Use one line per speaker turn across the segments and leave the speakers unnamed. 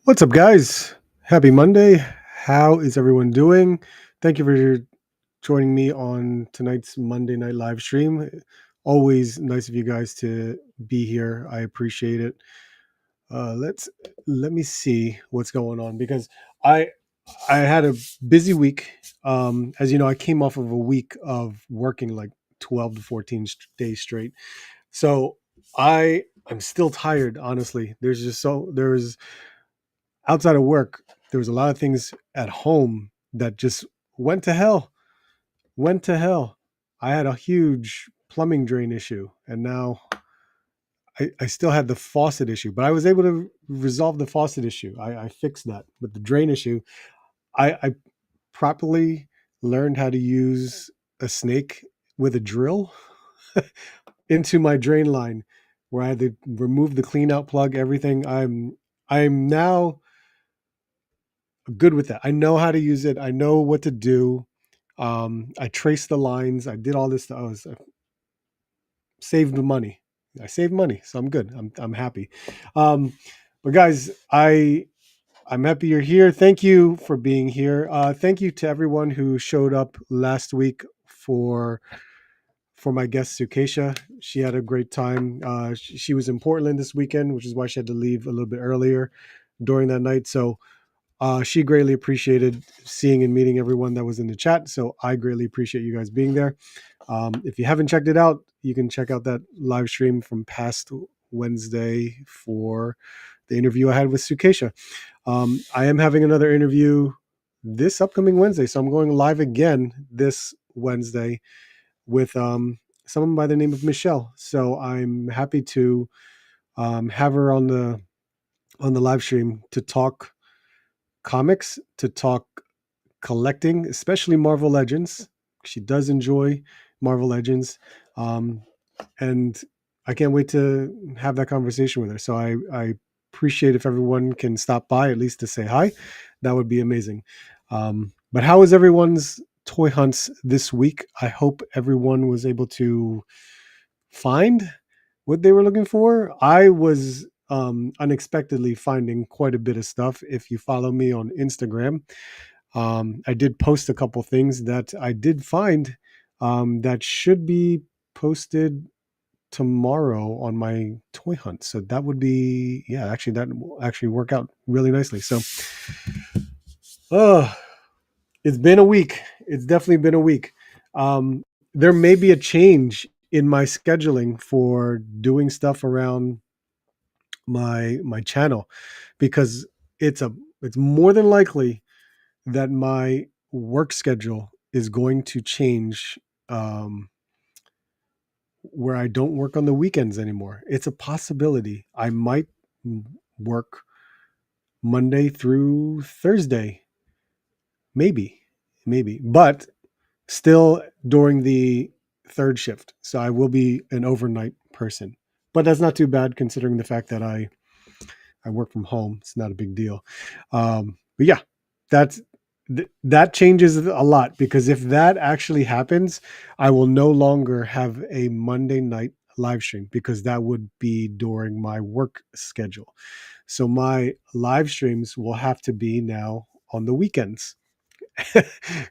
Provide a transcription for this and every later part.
What's up, guys? Happy Monday. How is everyone doing? Thank you for joining me on tonight's Monday night live stream. Always nice of you guys to be here. I appreciate it. Let me see what's going on because I I had a busy week. As you know, I came off of a week of working like 12 to 14 days straight. So I'm still tired, honestly. There's outside of work, there was a lot of things at home that just went to hell. Went to hell. I had a huge plumbing drain issue, and now I still had the faucet issue, but I was able to resolve the faucet issue. I fixed that. But the drain issue, I properly learned how to use a snake with a drill into my drain line where I had to remove the clean out plug, everything. I'm now good with that. I know how to use it. I know what to do. I traced the lines. I did all this stuff. I saved the money. I saved money, so I'm good. I'm happy. Um, but guys, I'm happy you're here. Thank you for being here. Thank you to everyone who showed up last week for my guest Sukesha. She had a great time. She was in Portland this weekend, which is why she had to leave a little bit earlier during that night. So she greatly appreciated seeing and meeting everyone that was in the chat. So I greatly appreciate you guys being there. If you haven't checked it out, you can check out that live stream from past Wednesday for the interview I had with Sukesha. I am having another interview this upcoming Wednesday. So I'm going live again this Wednesday with someone by the name of Michelle. So I'm happy to have her on the live stream to talk comics, to talk collecting, especially Marvel Legends. She does enjoy Marvel Legends, um, and I can't wait to have that conversation with her. So I appreciate if everyone can stop by at least to say hi. That would be amazing. But how was everyone's toy hunts this week? I hope everyone was able to find what they were looking for. I was unexpectedly finding quite a bit of stuff. If you follow me on Instagram, I did post a couple things that I did find that should be posted tomorrow on my toy hunt. So that would be, yeah, actually, that will actually work out really nicely. So, uh, it's been a week. It's definitely been a week. Um, there may be a change in my scheduling for doing stuff around my channel because it's a it's more than likely that my work schedule is going to change, um, where I don't work on the weekends anymore. It's a possibility. I might work Monday through Thursday, maybe, but still during the third shift. So I will be an overnight person, but that's not too bad considering the fact that I work from home. It's not a big deal. But yeah, that's that changes a lot because if that actually happens, I will no longer have a Monday night live stream because that would be during my work schedule. So my live streams will have to be now on the weekends,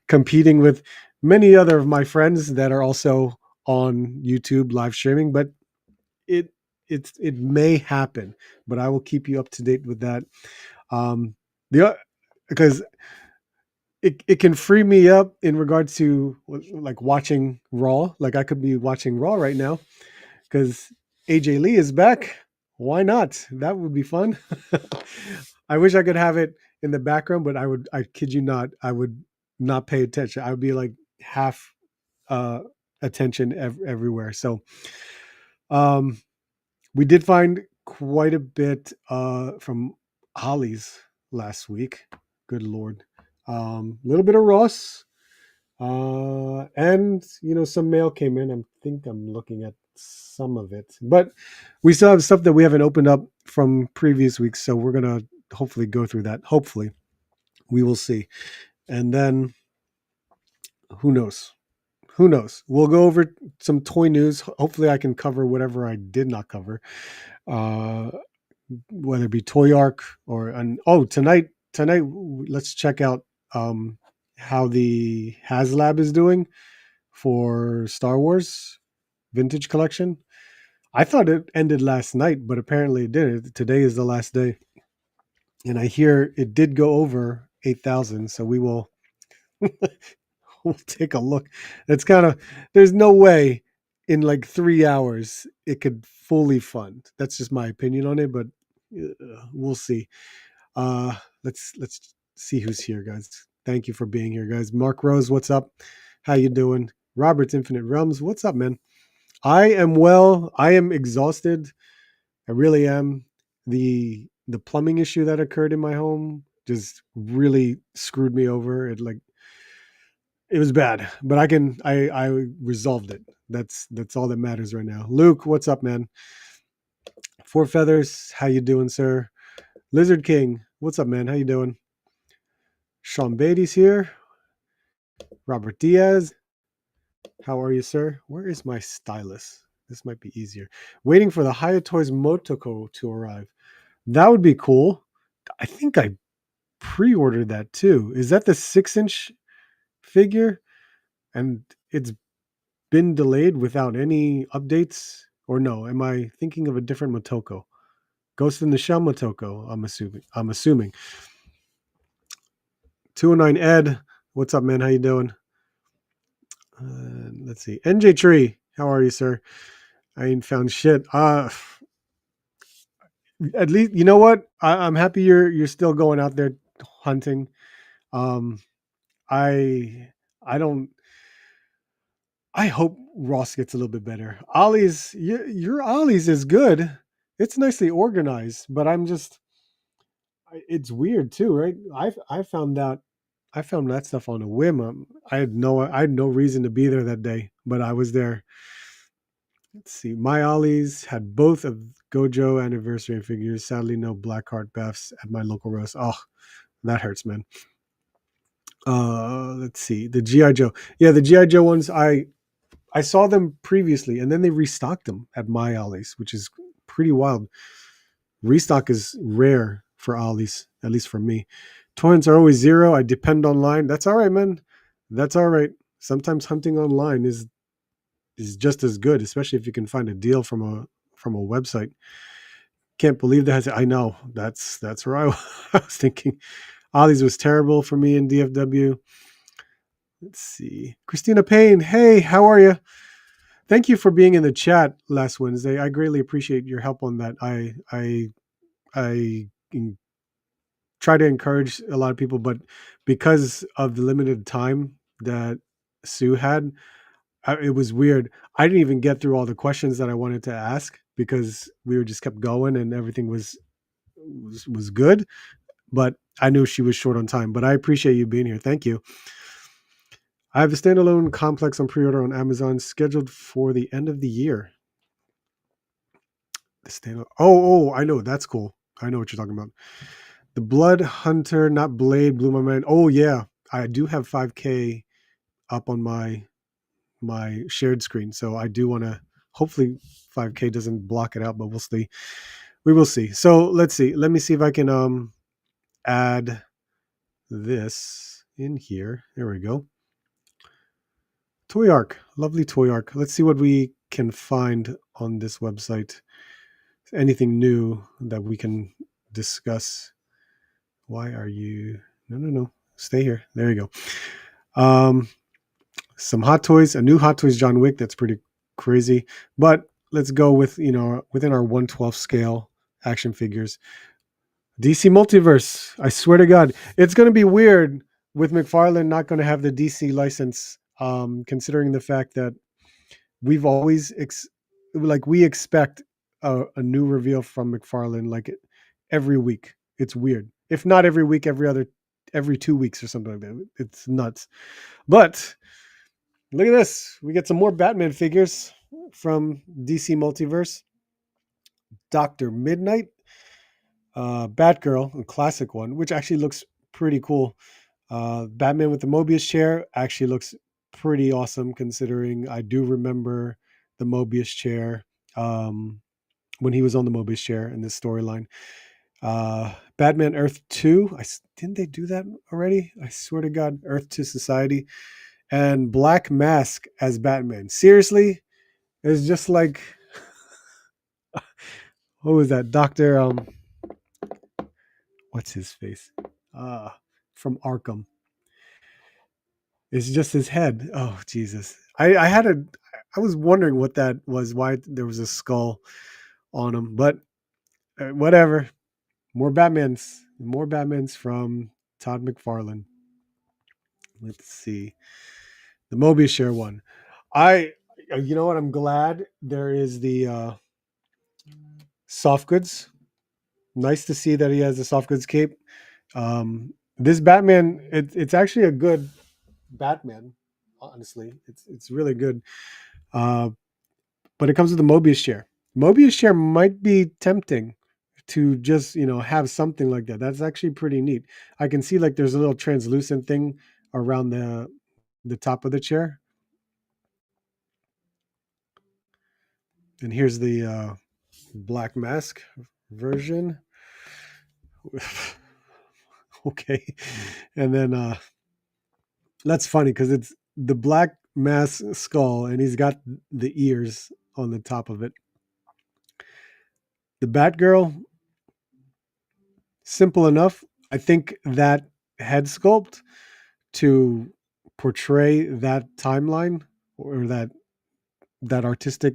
competing with many other of my friends that are also on YouTube live streaming, but it it may happen, but I will keep you up to date with that. The because it can free me up in regards to like watching Raw. Like I could be watching Raw right now because AJ Lee is back. Why not? That would be fun. I wish I could have it in the background, but I kid you not, I would not pay attention. I would be like half uh, attention everywhere. So um, we did find quite a bit from Ollie's last week. Good Lord. A little bit of Ross. And some mail came in. I think I'm looking at some of it, but we still have stuff that we haven't opened up from previous weeks. So we're gonna hopefully go through that. Hopefully, we will see. And then who knows? Who knows? We'll go over some toy news. Hopefully, I can cover whatever I did not cover. Uh, whether it be Toy Arc or tonight let's check out um, how the Haslab is doing for Star Wars Vintage Collection. I thought it ended last night, but apparently it didn't. Today is the last day, and I hear it did go over 8,000. So we will we'll take a look. It's kind of there's no way in like 3 hours it could fully fund. That's just my opinion on it, but we'll see. Uh, let's see who's here, guys. Thank you for being here, guys. Mark Rose, what's up? How you doing? Robert's Infinite Realms, what's up, man? I am well. I am exhausted. I really am. The plumbing issue that occurred in my home just really screwed me over. It was bad, but I resolved it. That's all that matters right now. Luke, what's up, man? Four Feathers, how you doing, sir? Lizard King, what's up, man? How you doing? Sean Beatty's here. Robert Diaz, how are you, sir? Where is my stylus? This might be easier. Waiting for the Hiya Toys Motoko to arrive. That would be cool. I think I pre-ordered that too. Is that the 6-inch figure? And it's been delayed without any updates? Or no? Am I thinking of a different Motoko? Ghost in the Shell Motoko, I'm assuming. 209 Ed, what's up, man? How you doing? Let's see. NJ Tree, how are you, sir? I ain't found shit. At least you know what? I'm happy you're still going out there hunting. Um, I I don't. I hope Ross gets a little bit better. Your Ollie's is good. It's nicely organized, but it's weird too, right? I found that stuff on a whim. I had no reason to be there that day, but I was there. Let's see. My Ollie's had both of Gojo anniversary figures. Sadly, no Blackheart Beths at my local roast. Oh, that hurts, man. Let's see. The GI Joe. Yeah, the GI Joe ones. I saw them previously, and then they restocked them at my Ollie's, which is pretty wild. Restock is rare for Ollie's, at least for me. Torrents are always zero. I depend online. That's all right, man. That's all right. Sometimes hunting online is just as good, especially if you can find a deal from a website. Can't believe that. I know that's where I was thinking. Ollie's was terrible for me in DFW. Let's see. Christina Payne. Hey, how are you? Thank you for being in the chat last Wednesday. I greatly appreciate your help on that. I try to encourage a lot of people, but because of the limited time that Sue had, it was weird. I didn't even get through all the questions that I wanted to ask because we were just kept going and everything was good. But I knew she was short on time. But I appreciate you being here. Thank you. I have a standalone complex on pre-order on Amazon scheduled for the end of the year. The standalone. Oh, I know. That's cool. I know what you're talking about. The Blood Hunter, not Blade, blew my mind. Oh yeah, I do have 5K up on my shared screen, so I do want to. Hopefully, 5K doesn't block it out, but we'll see. We will see. So let's see. Let me see if I can add this in here. There we go. Toy Arc, lovely Toy Arc. Let's see what we can find on this website. Anything new that we can discuss. Why are you? No. Stay here. There you go. Some Hot Toys, a new Hot Toys John Wick. That's pretty crazy. But let's go with, within our 1/12 scale action figures. DC Multiverse. I swear to God, it's going to be weird with McFarlane not going to have the DC license, considering the fact that we've always we expect a new reveal from McFarlane like every week. It's weird. If not every week, every 2 weeks or something like that. It's nuts. But look at this. We get some more Batman figures from DC Multiverse. Dr. Midnight, Batgirl, a classic one, which actually looks pretty cool. Batman with the Mobius chair actually looks pretty awesome considering I do remember the Mobius chair when he was on the Mobius chair in this storyline. Batman Earth 2. Didn't they do that already? I swear to God, Earth to Society. And Black Mask as Batman. Seriously? It's just like, what was that? Dr. What's his face? Uh, from Arkham. It's just his head. Oh, Jesus. I was wondering what that was, why there was a skull on him, but whatever. More Batmans. More Batmans from Todd McFarlane. Let's see. The Mobius share one. You know what? I'm glad there is the soft goods. Nice to see that he has the soft goods cape. This Batman, it's actually a good Batman. Honestly, it's really good. Uh, but it comes with the Mobius chair. Mobius chair might be tempting to just have something like that. That's actually pretty neat. I can see like there's a little translucent thing around the top of the chair. And here's the Black Mask version. Okay. And then that's funny because it's the Black Mask skull and he's got the ears on the top of it. The Batgirl, simple enough. I think that head sculpt to portray that timeline or that artistic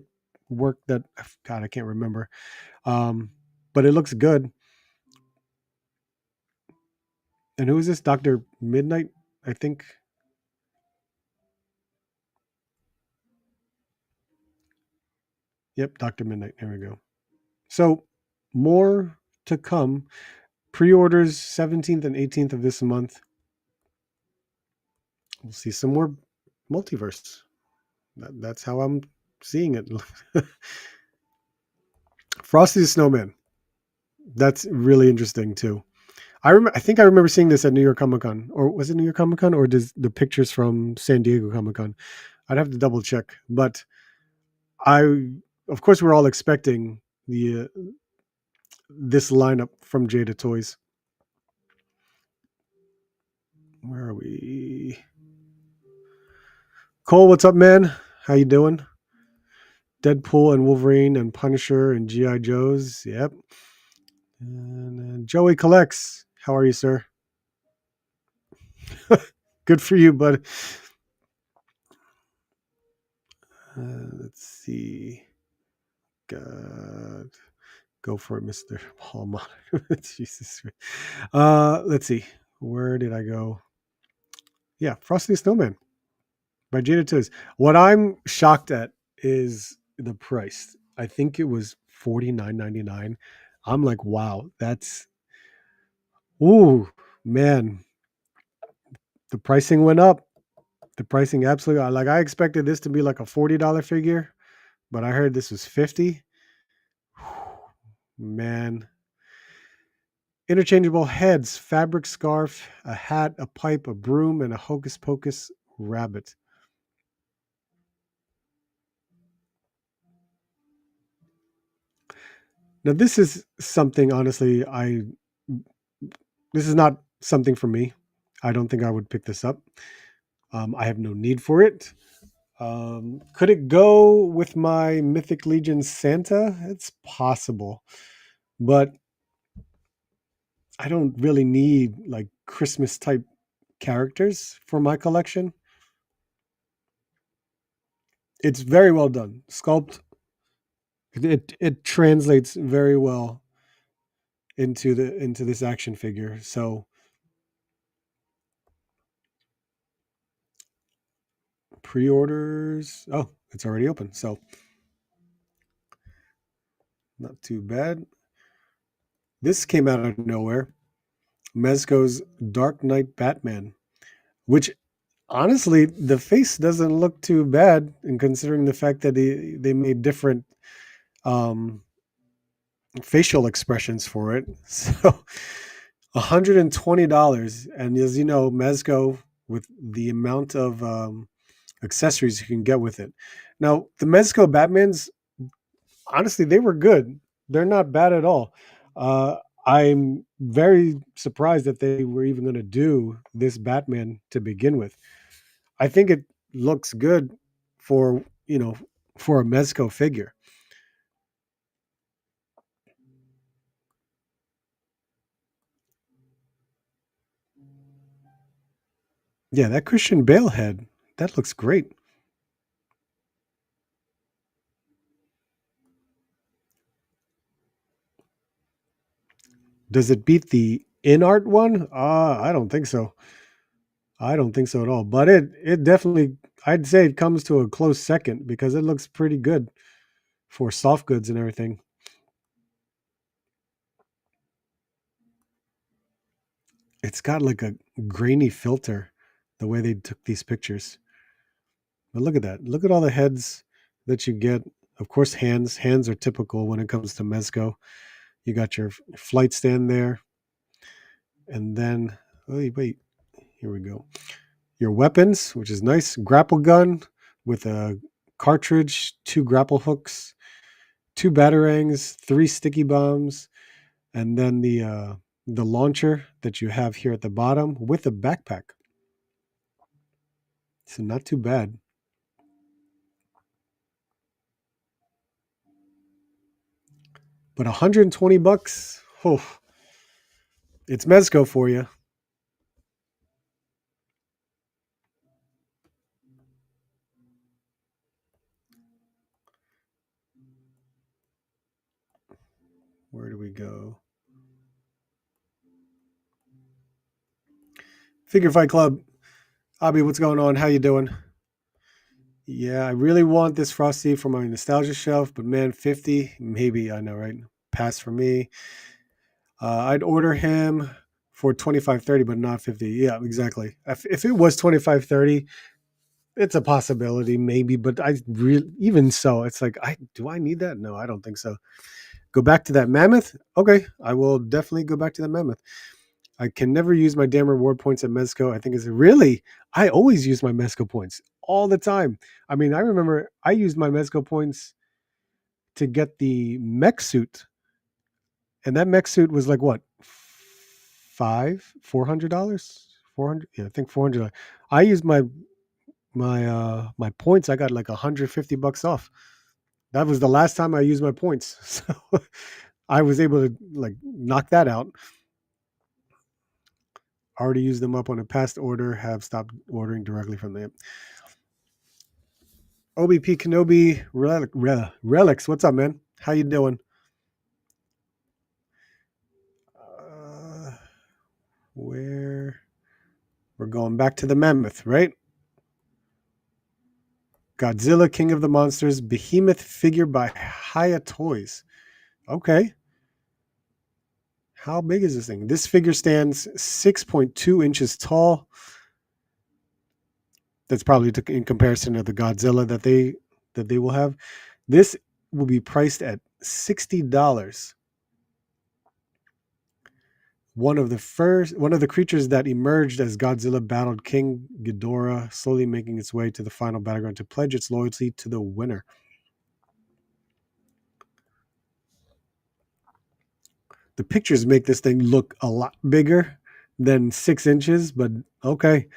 work that, God, I can't remember. But it looks good. And who is this? Dr. Midnight, I think. Yep, Dr. Midnight. There we go. So more to come. Pre-orders 17th and 18th of this month. We'll see some more multiverse. That's how I'm seeing it. Frosty the Snowman. That's really interesting too. I think I remember seeing this at New York Comic Con, or was it New York Comic Con, or does the pictures from San Diego Comic Con? I'd have to double check, but of course, we're all expecting the this lineup from Jada Toys. Where are we? Cole, what's up, man? How you doing? Deadpool and Wolverine and Punisher and G.I. Joes. Yep. And Joey Collects. How are you, sir? Good for you, bud. Let's see. God. Go for it, Mr. Paul. Jesus. Let's see. Where did I go? Yeah, Frosty the Snowman by Jada Toys. What I'm shocked at is the price. I think it was $49.99. I'm like, wow, that's ooh, man. The pricing went up. The pricing absolutely, like, I expected this to be like a $40 figure, but I heard this was 50. Man. Interchangeable heads, fabric scarf, a hat, a pipe, a broom, and a hocus pocus rabbit. Now, this is something, honestly, this is not something for me. I don't think I would pick this up. I have no need for it. Could it go with my Mythic Legion Santa? It's possible, but I don't really need like Christmas type characters for my collection. It's very well done. Sculpt. It translates very well into this action figure. So pre-orders. Oh, it's already open. So not too bad. This came out of nowhere. Mezco's Dark Knight Batman, which honestly, the face doesn't look too bad, and considering the fact that they made different um, facial expressions for it. So $120, and as you know, Mezco, with the amount of accessories you can get with it. Now, the Mezco Batmans, honestly, they were good. They're not bad at all. Uh, I'm very surprised that they were even going to do this Batman to begin with. I think it looks good for, for a Mezco figure. Yeah, that Christian Bale head, that looks great. Does it beat the in art one? I don't think so. I don't think so at all. But it definitely, I'd say it comes to a close second because it looks pretty good for soft goods and everything. It's got like a grainy filter the way they took these pictures. But look at that. Look at all the heads that you get. Of course, hands. Hands are typical when it comes to Mezco. You got your flight stand there. And then, wait, here we go. Your weapons, which is nice. Grapple gun with a cartridge, two grapple hooks, two batarangs, three sticky bombs, and then the launcher that you have here at the bottom with a backpack. So not too bad. But 120 bucks, oh, it's Mezco for you. Where do we go? Figure Fight Club. Abby, what's going on? How you doing? Yeah, I really want this Frosty for my nostalgia shelf, but man, 50, maybe, I know, right? Pass for me. I'd order him for 25.30, but not 50. Yeah, exactly. If it was 25.30, it's a possibility, maybe, but I really, even so, it's like, I need that? No, I don't think so. Go back to that mammoth. Okay, I will definitely go back to the mammoth. I can never use my damn reward points at Mezco. I think it's really, I always use my Mezco points all the time. I mean, I remember I used my Mezco points to get the mech suit, and that mech suit was like what, $400, 400. Yeah, I think $400. I used my points. I got like 150 bucks off. That was the last time I used my points, so I was able to like knock that out. Already used them up on a past order. Have stopped ordering directly from them. OBP Kenobi Relics. What's up, man? How you doing? Uh, where we're going back to the mammoth, right? Godzilla, King of the Monsters, Behemoth figure by Hiya Toys. Okay. How big is this thing? This figure stands 6.2 inches tall. That's probably in comparison to the Godzilla that they will have. This will be priced at $60. One of the creatures that emerged as Godzilla battled King Ghidorah, slowly making its way to the final battleground to pledge its loyalty to the winner. The pictures make this thing look a lot bigger than 6 inches, but okay.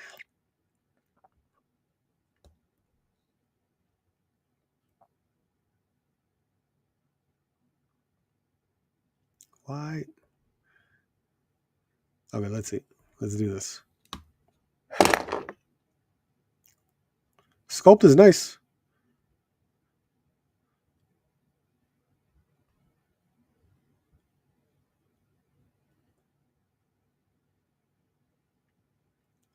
Why? Okay, let's see. Let's do this. Sculpt is nice.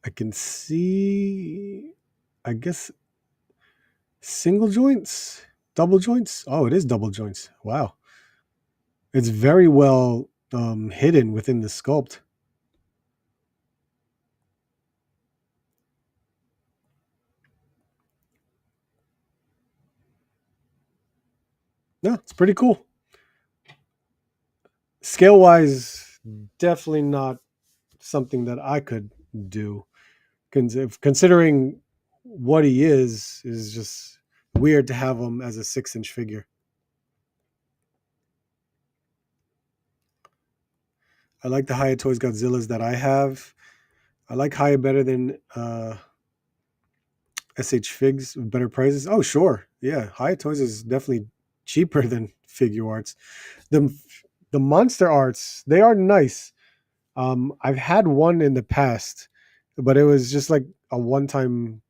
I can see, I guess, single joints, double joints. Oh, it is double joints. Wow. It's very well hidden within the sculpt. No, it's pretty cool. Scale wise, definitely not something that I could do. Considering what he is just weird to have him as a 6 inch figure. I like the Hiya Toys Godzillas that I have. I like Hiya better than SH Figs with better prices. Oh, sure. Yeah. Hiya Toys is definitely cheaper than Figuarts. The the monster arts, they are nice. I've had one in the past, but it was just like a one-time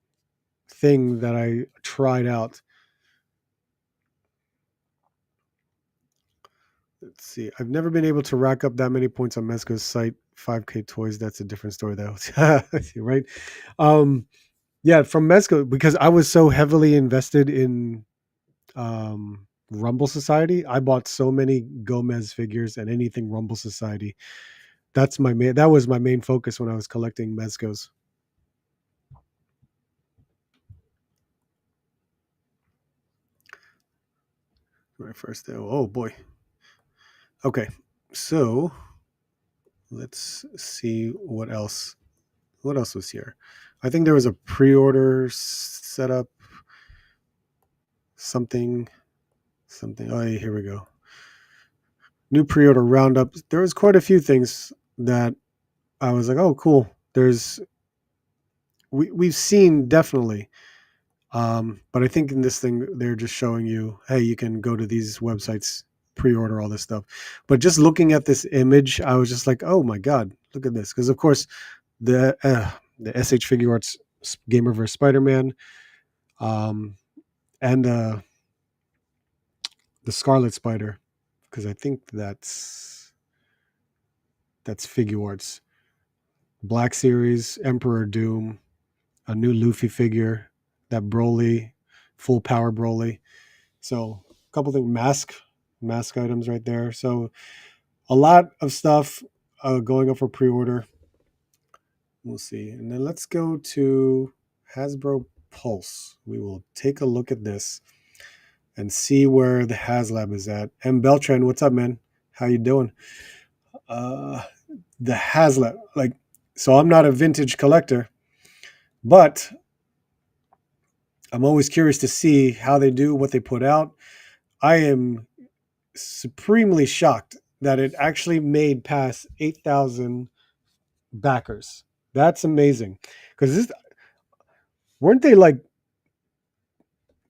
thing that I tried out. Let's see. I've never been able to rack up that many points on Mezco's site. 5K toys, that's a different story though. Right? Um, yeah, from Mezco because I was so heavily invested in Rumble Society. I bought so many Gomez figures and anything Rumble Society. That was my main focus when I was collecting Mezcos. My first day. Oh boy. Okay. So let's see what else. What else was here? I think there was a pre-order setup. Something. Something. Oh, yeah, here we go. New pre-order roundup. There was quite a few things that I was like, oh, cool. We've seen definitely. But I think in this thing they're just showing you, hey, you can go to these websites, pre-order all this stuff. But just looking at this image, I was just like, oh my god, look at this. Because of course the SH Figuarts Gamerverse Spider-Man, um, and the Scarlet Spider, because I think that's Figuarts. Black Series, Emperor Doom, a new Luffy figure, that Broly, full power Broly. So a couple things, mask items right there. So a lot of stuff going up for pre-order. We'll see. And then let's go to Hasbro Pulse. We will take a look at this and see where the Haslab is at. M. Beltran, what's up, man? How you doing? Uh, the Haslab, like, so I'm not a vintage collector, but I'm always curious to see how they do what they put out. I am supremely shocked that it actually made past 8,000 backers. That's amazing. Because this weren't they like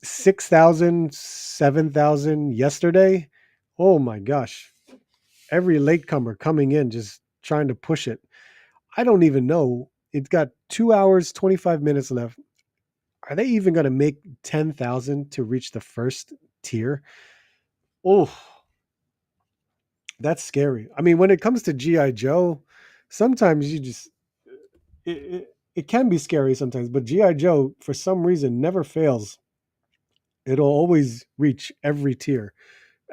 6,000, 7,000 yesterday? Oh my gosh. Every latecomer coming in just trying to push it. I don't even know. It's got 2 hours, 25 minutes left. Are they even going to make 10,000 to reach the first tier? Oh, that's scary. I mean, when it comes to G.I. Joe, sometimes you just, it can be scary sometimes, but G.I. Joe, for some reason, never fails. It'll always reach every tier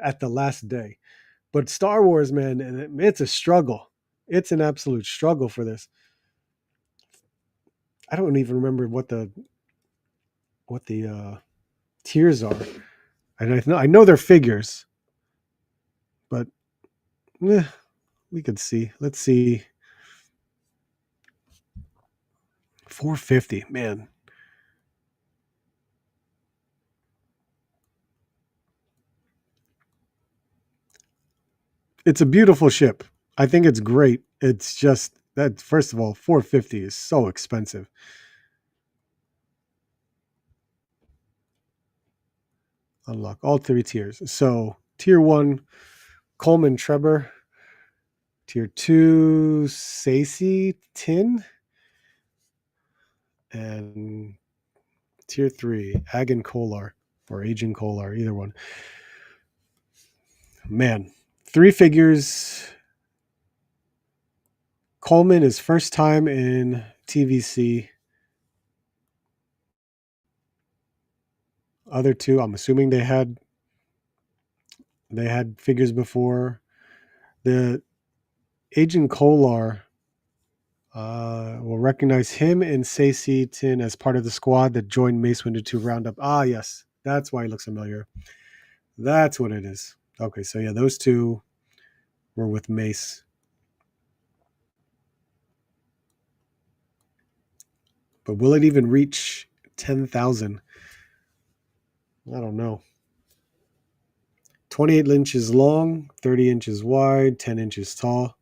at the last day. But Star Wars, man, it's a struggle. It's an absolute struggle for this. I don't even remember what the tiers are. And I know they're figures, but we could see. Let's see. 450, man. It's a beautiful ship. I think it's great. It's just that first of all, 450 is so expensive. Unlock all three tiers. So tier one, Coleman Trevor. Tier two, Sacy Tin. And tier three, Agan Kolar or Agent Kolar, either one. Man, three figures. Coleman is first time in TVC. Other two, I'm assuming they had figures before. The Agent Kolar will recognize him and Sacy Tin as part of the squad that joined Mace Windu 2 Roundup. Ah, yes. That's why he looks familiar. That's what it is. Okay, so yeah, those two were with Mace. But will it even reach 10,000? I don't know. 28 inches long, 30 inches wide, 10 inches tall.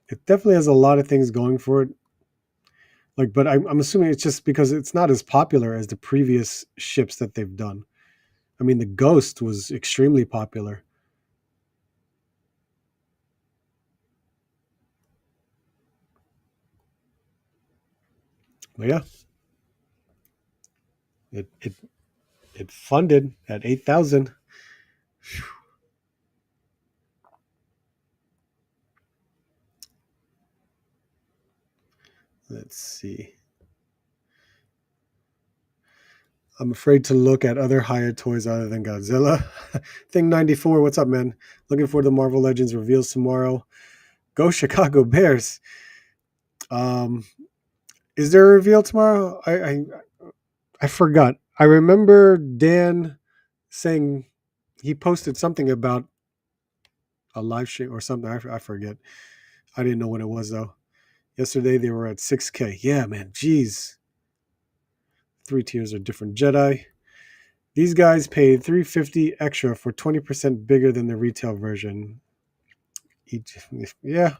It definitely has a lot of things going for it. Like, but I'm assuming it's just because it's not as popular as the previous ships that they've done. I mean, the Ghost was extremely popular. But yeah, it it it funded at 8,000. Let's see. I'm afraid to look at other higher toys other than Godzilla. Thing 94, what's up, man? Looking for the Marvel Legends reveals tomorrow. Go Chicago Bears. Um, is there a reveal tomorrow? I forgot. I remember Dan saying he posted something about a live stream or something. I forget. I didn't know what it was though. Yesterday they were at 6K. Yeah, man. Jeez. Three tiers are different Jedi. These guys paid 350 extra for 20% bigger than the retail version. Each, yeah.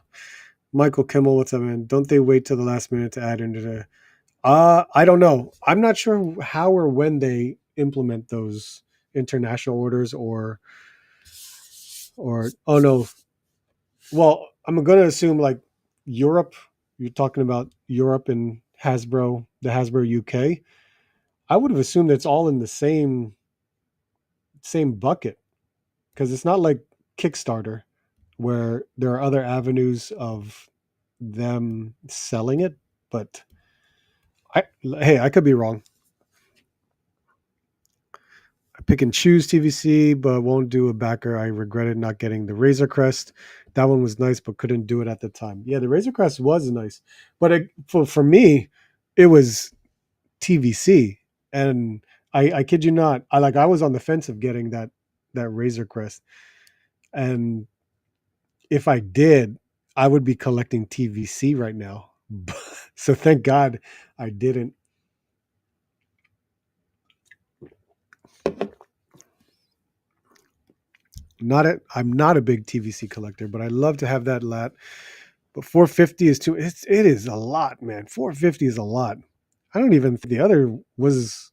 Michael Kimmel, what's up, man? Don't they wait till the last minute to add into the? I don't know. I'm not sure how or when they implement those international orders or oh no. Well, I'm gonna assume like Europe. You're talking about Europe and Hasbro, the Hasbro UK. I would have assumed it's all in the same bucket because it's not like Kickstarter where there are other avenues of them selling it. But hey, I could be wrong. I pick and choose TVC, but won't do a backer. I regretted not getting the Razor Crest. That one was nice, but couldn't do it at the time. Yeah, the Razor Crest was nice, but for me, it was TVC, and I kid you not, I was on the fence of getting that Razor Crest, and if I did, I would be collecting TVC right now. So thank God I didn't. I'm not a big TVC collector, but I love to have that lat. But 450 is too. It is a lot, man. 450 is a lot. I don't even think the other was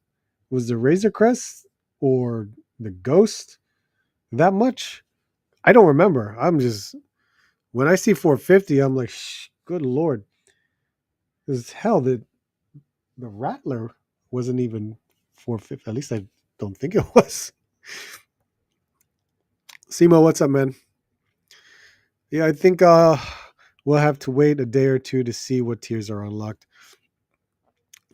the Razor Crest or the Ghost that much. I don't remember. I'm just when I see 450, I'm like, good lord. Because hell, the Rattler wasn't even 450. At least I don't think it was. Simo, what's up, man? Yeah, I think we'll have to wait a day or two to see what tiers are unlocked.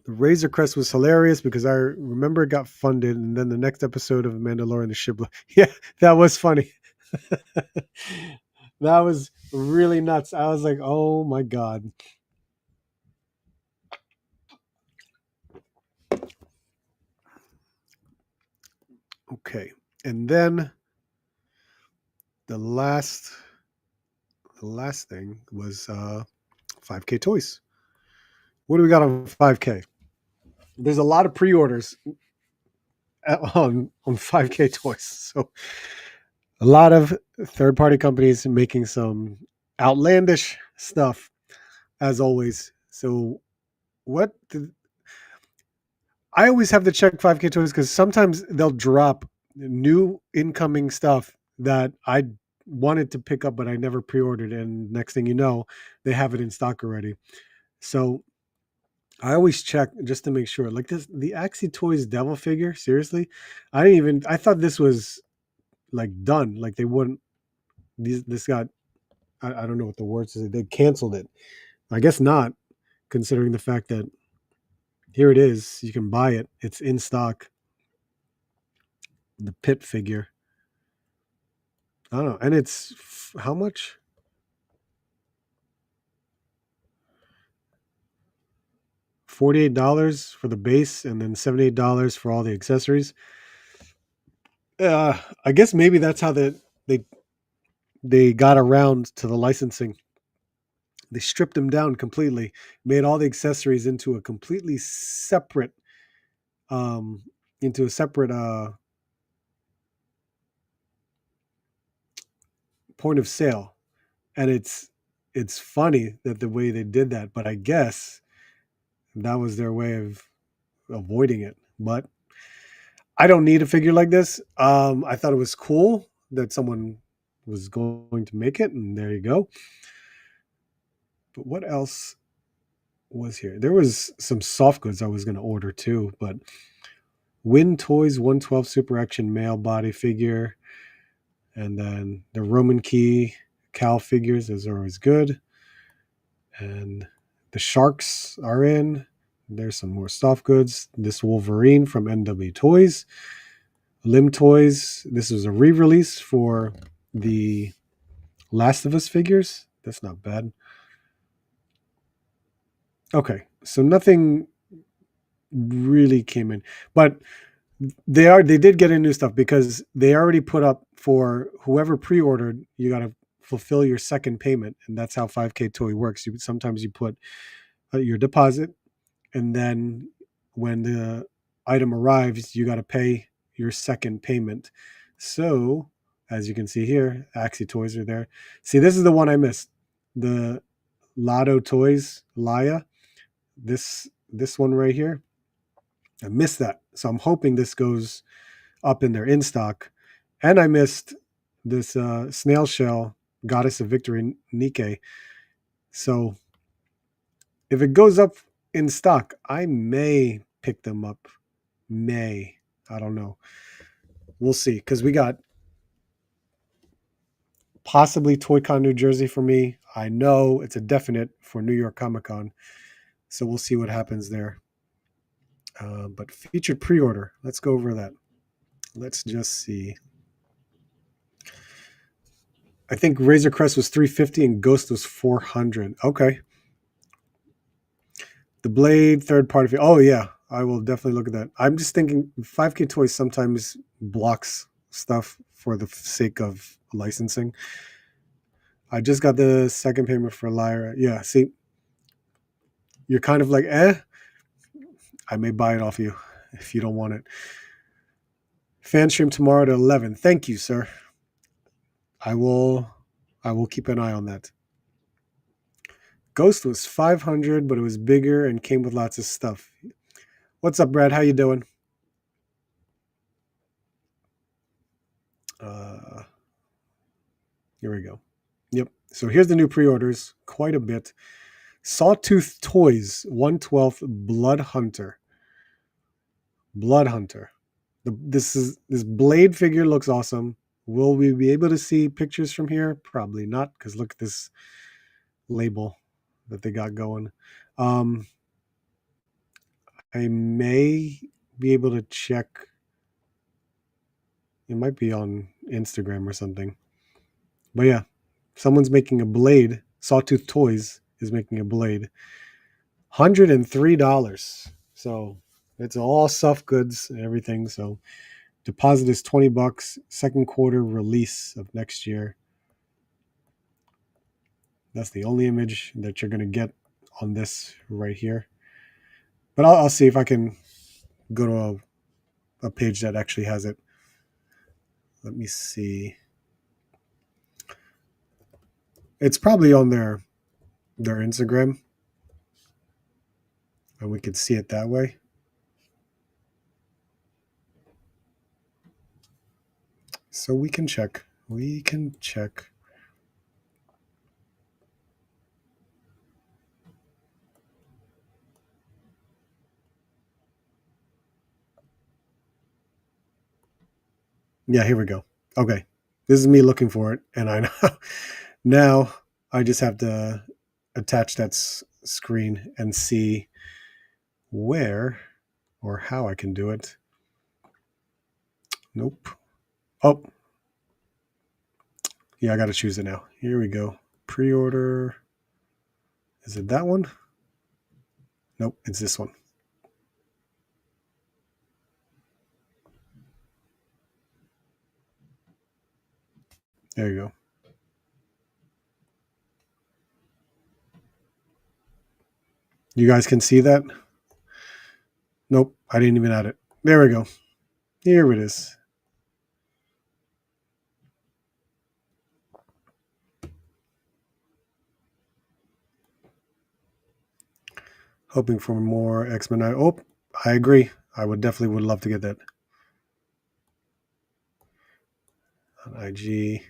The Razor Crest was hilarious because I remember it got funded, and then the next episode of Mandalorian the ship. Yeah, that was funny. That was really nuts. I was like, oh my god. Okay, and then the last the last thing was 5K toys. What do we got on 5K? There's a lot of pre-orders on 5K toys. So a lot of third-party companies making some outlandish stuff as always. So what did, I always have to check 5K toys because sometimes they'll drop new incoming stuff that I wanted to pick up but I never pre-ordered, and next thing you know, they have it in stock already. So I always check just to make sure. Like this, the Axie Toys Devil figure. Seriously, I didn't even. I thought this was like done. Like they wouldn't. This got. I don't know what the words is. They canceled it. I guess not, considering the fact that here it is. You can buy it. It's in stock. The pit figure. I don't know, and it's how much? $48 for the base, and then $78 for all the accessories. I guess maybe that's how they they got around to the licensing. They stripped them down completely, made all the accessories um, into a separate point of sale, and it's it's funny that the way they did that, but I guess that was their way of avoiding it. But I don't need a figure like this. I thought it was cool that someone was going to make it, and there you go. But what else was here? There was some soft goods I was going to order too, but Win Toys 112 Super Action male body figure, and then the Roman Key Cal figures. Those are always good. And the Sharks are in. There's some more soft goods. This Wolverine from NW Toys. Lim Toys. This was a re-release for the Last of Us figures. That's not bad. Okay, so nothing really came in, but they did get in new stuff because they already put up for whoever pre-ordered. You got to fulfill your second payment, and that's how 5K Toy works. Sometimes you put your deposit, and then when the item arrives, you got to pay your second payment. So as you can see here, Axie Toys are there. See, this is the one I missed. The Lotto Toys, Laya. This one right here. I missed that. So I'm hoping this goes up in their in stock. And I missed this snail shell Goddess of Victory Nike. So if it goes up in stock, I may pick them up. I don't know. We'll see. Because we got possibly ToyCon New Jersey for me. I know it's a definite for New York Comic Con. So we'll see what happens there. But featured pre-order. Let's go over that. Let's just see. I think Razor Crest was $350 and Ghost was $400. Okay. The Blade third party. Oh yeah, I will definitely look at that. I'm just thinking 5K Toys sometimes blocks stuff for the sake of licensing. I just got the second payment for Lyra. Yeah, see, you're kind of like, I may buy it off you if you don't want it. Fan stream tomorrow at 11. Thank you, sir. I will keep an eye on that. Ghost was 500, but it was bigger and came with lots of stuff. What's up, Brad? How you doing? Here we go. Yep. So here's the new pre-orders. Quite a bit. Sawtooth Toys 1/12 Blood Hunter. Blood Hunter. This Blade figure looks awesome. Will we be able to see pictures from here? Probably not, because look at this label that they got going. I may be able to check. It might be on Instagram or something. But yeah, someone's making a Blade. Sawtooth Toys is making a Blade. $103. So it's all soft goods and everything. So deposit is $20. Second quarter release of next year. That's the only image that you're going to get on this right here. But I'll see if I can go to a page that actually has it. Let me see. It's probably on their Instagram, and we can see it that way. So we can check. We can check. Yeah, here we go. Okay. This is me looking for it, and I know now I just have to attach that screen and see where or how I can do it. Nope. Oh. Yeah, I got to choose it now. Here we go. Pre-order. Is it that one? Nope, it's this one. There you go. You guys can see that? Nope, I didn't even add it. There we go. Here it is. Hoping for more X-Men. Oh, I agree. I would love to get that on IG.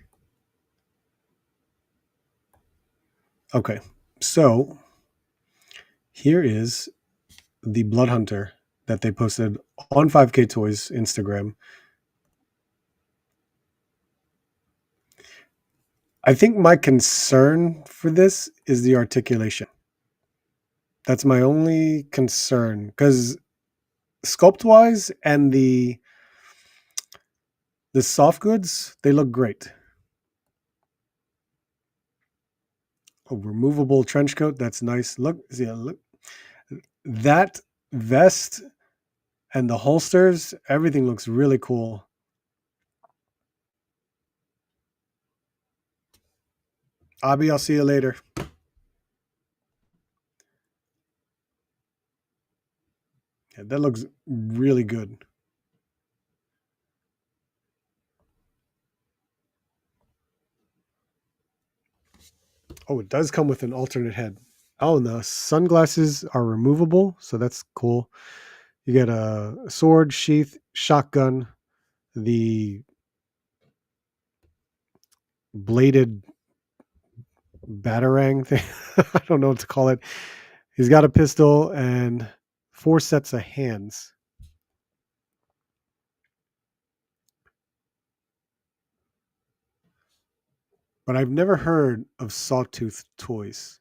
Okay, so here is the Blood Hunter that they posted on 5K Toys Instagram. I think my concern for this is the articulation. That's my only concern, because sculpt wise and the soft goods, they look great. A removable trench coat, that's nice. Look, yeah, look, that vest and the holsters, everything looks really cool. Abby, I'll see you later. Yeah, that looks really good. Oh, it does come with an alternate head. Oh, and the sunglasses are removable, so that's cool. You get a sword, sheath, shotgun, the bladed batarang thing. I don't know what to call it. He's got a pistol and 4 sets of hands. But I've never heard of Sawtooth Toys.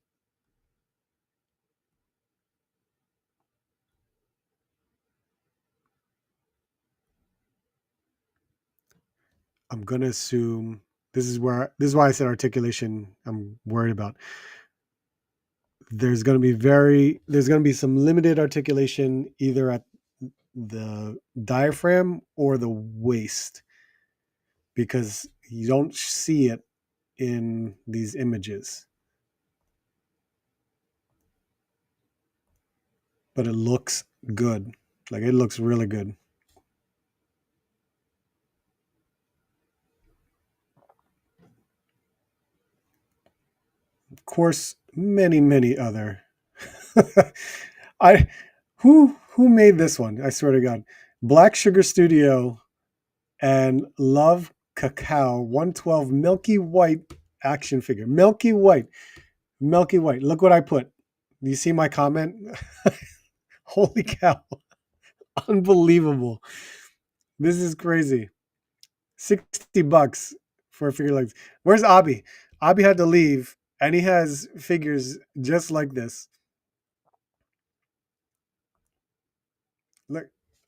I'm gonna assume this is why I said articulation. I'm worried about. There's gonna be some limited articulation either at the diaphragm or the waist, because you don't see it in these images. But it looks good. Like, it looks really good. Of course, many other. I who made this one? I swear to God, Black Sugar Studio and Love Cacao 112 Milky White action figure. Milky White. Look what I put. Do you see my comment? Holy cow. Unbelievable. This is crazy. $60 for a figure like this. Where's Abby? Abby had to leave, and he has figures just like this. Look,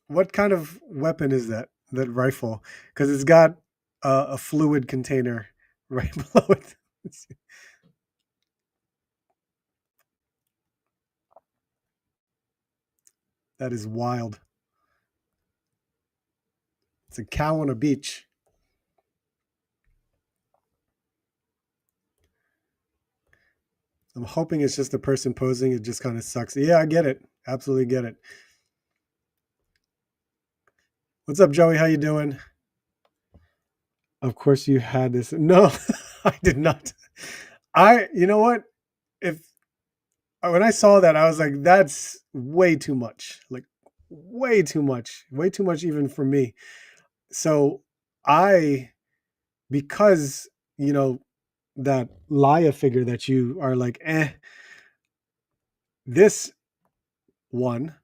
what kind of weapon is that? That rifle? Because it's got a fluid container right below it. That is wild. It's a cow on a beach. I'm hoping it's just a person posing. It just kind of sucks. Yeah, I get it. Absolutely get it. What's up, Joey? How you doing? Of course you had this. No, I did not. You know what? If When I saw that, I was like, that's way too much. Like, way too much. Way too much even for me. So I, because, that Laya figure that you are like, this one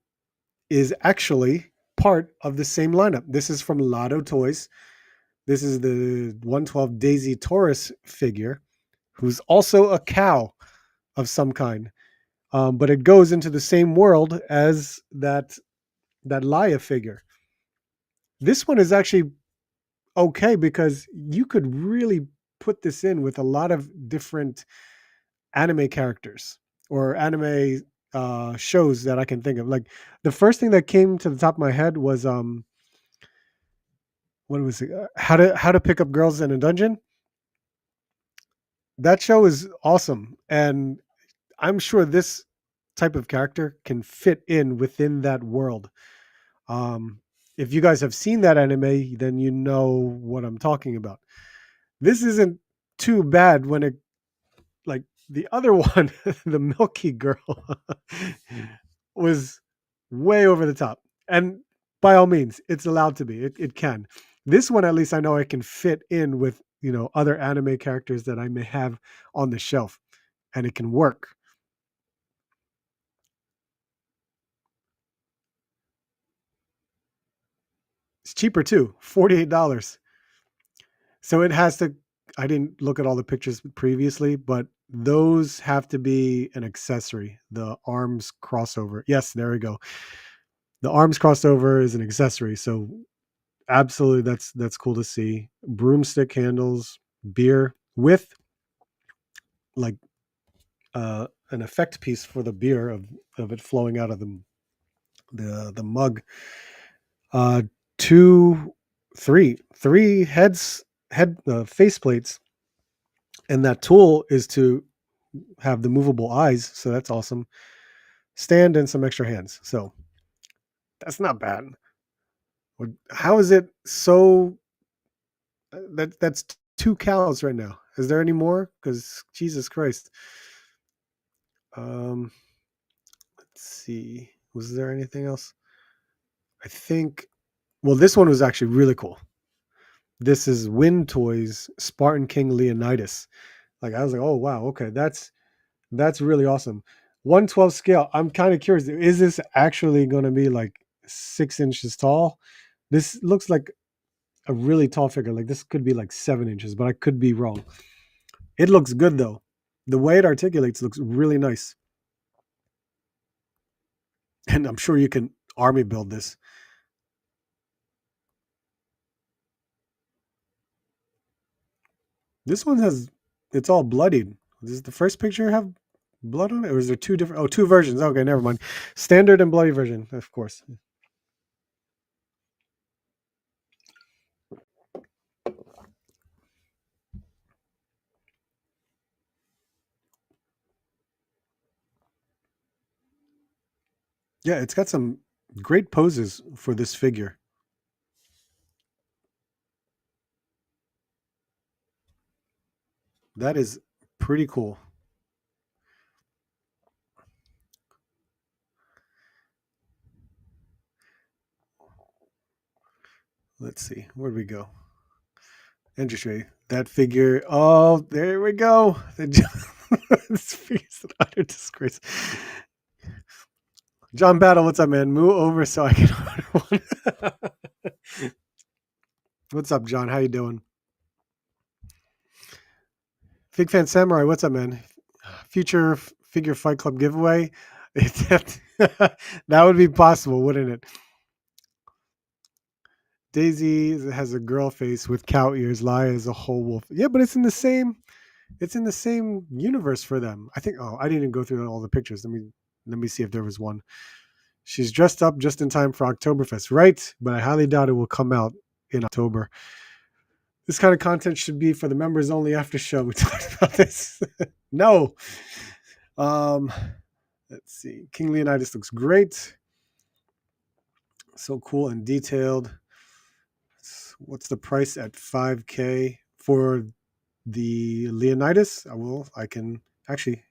is actually part of the same lineup. This is from Lotto Toys. This is the 112 Daisy Taurus figure, who's also a cow of some kind. But it goes into the same world as that Laya figure. This one is actually okay because you could really put this in with a lot of different anime characters or anime shows that I can think of. Like, the first thing that came to the top of my head was what was it? How to pick up girls in a dungeon. That show is awesome, and I'm sure this type of character can fit in within that world. Um, if you guys have seen that anime, then you know what I'm talking about. This isn't too bad when it, like the other one, the Milky Girl. was way over the top. And by all means, it's allowed to be. It can. This one, at least I know I can fit in with, other anime characters that I may have on the shelf, and it can work. It's cheaper too, $48. So it has to, I didn't look at all the pictures previously, but those have to be an accessory. The arms crossover. Yes, there we go. The arms crossover is an accessory. So absolutely, that's cool to see. Broomstick handles, beer with like an effect piece for the beer of it flowing out of the mug. Uh, two, three head face plates, and that tool is to have the movable eyes. So that's awesome. Stand and some extra hands. So that's not bad. How is it so that's two cows right now? Is there any more? Because Jesus Christ. Um, let's see. Was there anything else? I think. Well, this one was actually really cool. This is Wind Toys Spartan King Leonidas. Like I was like, oh wow, okay, that's really awesome. 112 scale. I'm kind of curious. Is this actually going to be like 6 inches tall? This looks like a really tall figure. Like this could be like 7 inches, but I could be wrong. It looks good though. The way it articulates looks really nice. And I'm sure you can army build this. This one has, it's all bloodied. Is the first picture have blood on it? Or is there two different, two versions? Okay, never mind. Standard and bloody version, of course. Yeah, it's got some great poses for this figure. That is pretty cool. Let's see. Where'd we go? Industry. That figure. Oh, there we go. This figure's an utter disgrace. John Battle, what's up, man? Move over so I can order one. What's up, John? How you doing? Fig Fan Samurai, what's up, man? Future Figure Fight Club giveaway. That would be possible, wouldn't it? Daisy has a girl face with cow ears. Laya is a whole wolf. Yeah, but it's in the same. It's in the same universe for them. I think. Oh, I didn't even go through all the pictures. Let me see if there was one. She's dressed up just in time for Oktoberfest, right? But I highly doubt it will come out in October. This kind of content should be for the members only after show. We talked about this. No. Um, let's see. King Leonidas looks great. So cool and detailed. What's the price at 5K for the Leonidas? I can actually,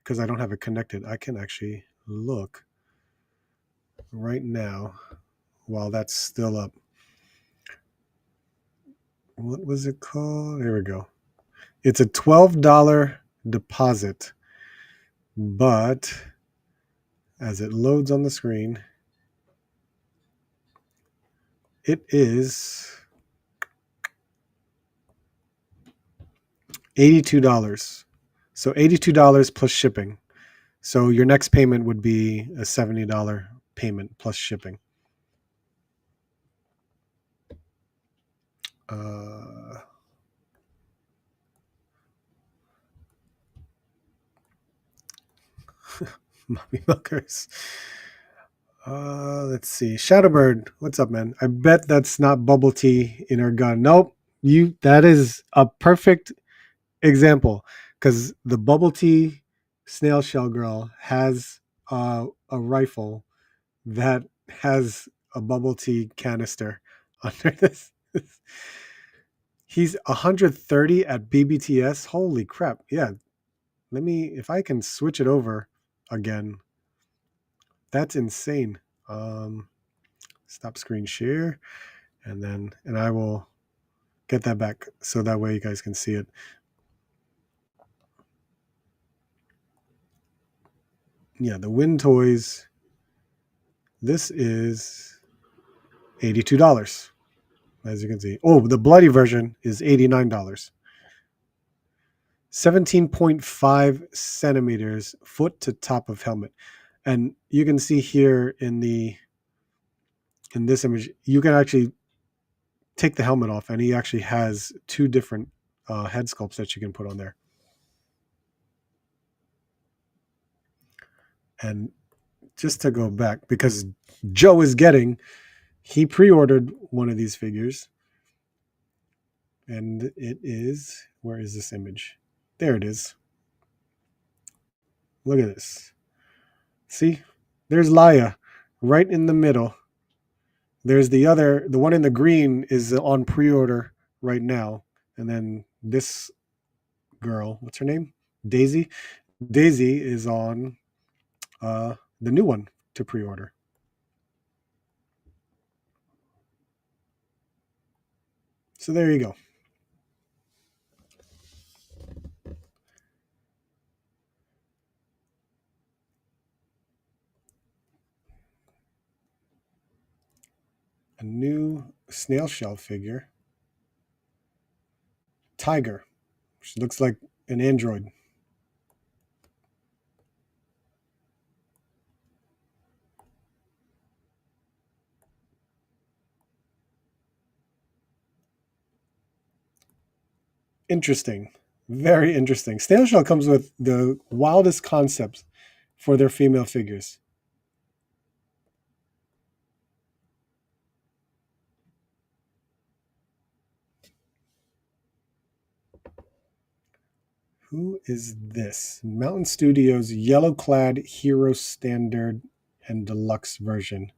because I don't have it connected, I can actually look right now while that's still up. What was it called? Here we go. It's a $12 deposit, but as it loads on the screen, it is $82. So $82 plus shipping. So your next payment would be a $70 payment plus shipping. Mommy milkers. Let's see. Shadowbird, what's up, man? I bet that's not bubble tea in her gun. Nope. That is a perfect example because the bubble tea snail shell girl has a rifle that has a bubble tea canister under this. He's 130 at BBTS. Holy crap. Yeah. If I can switch it over again. That's insane. Stop screen share, and I will get that back so that way you guys can see it. Yeah, the Win Toys. This is $82, as you can see. Oh, the bloody version is $89. 17.5 centimeters, foot to top of helmet. And you can see here in this image, you can actually take the helmet off, and he actually has two different head sculpts that you can put on there. And just to go back, because Joe is he pre-ordered one of these figures, and it is, where is this image? There it is. Look at this. See, there's Laya right in the middle. There's the one in the green is on pre-order right now, and then this girl, what's her name? Daisy. Daisy is on the new one to pre-order. So there you go. A new snail shell figure. Tiger, which looks like an android. Interesting. Very interesting. Snail shell comes with the wildest concepts for their female figures. Who is this? Mountain Studios yellow clad hero standard and deluxe version.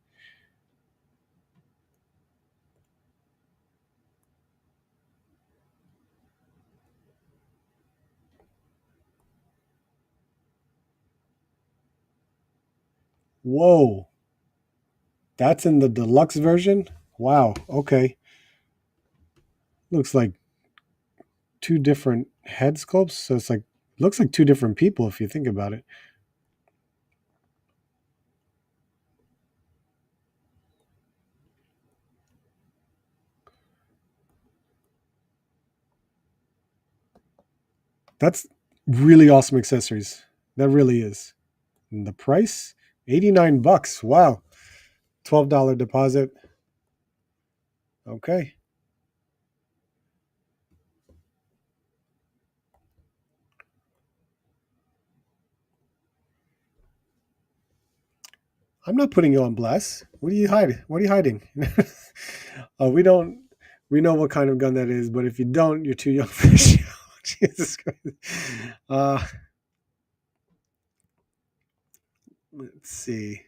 Whoa. That's in the deluxe version? Wow. Okay. Looks like two different head sculpts. So it's like, looks like two different people if you think about it. That's really awesome accessories. That really is. And the price, $89. Wow. $12 deposit. Okay. I'm not putting you on blast. What are you hiding? What are you hiding? We don't. We know what kind of gun that is, but if you don't, you're too young for the show. Jesus Christ. Let's see.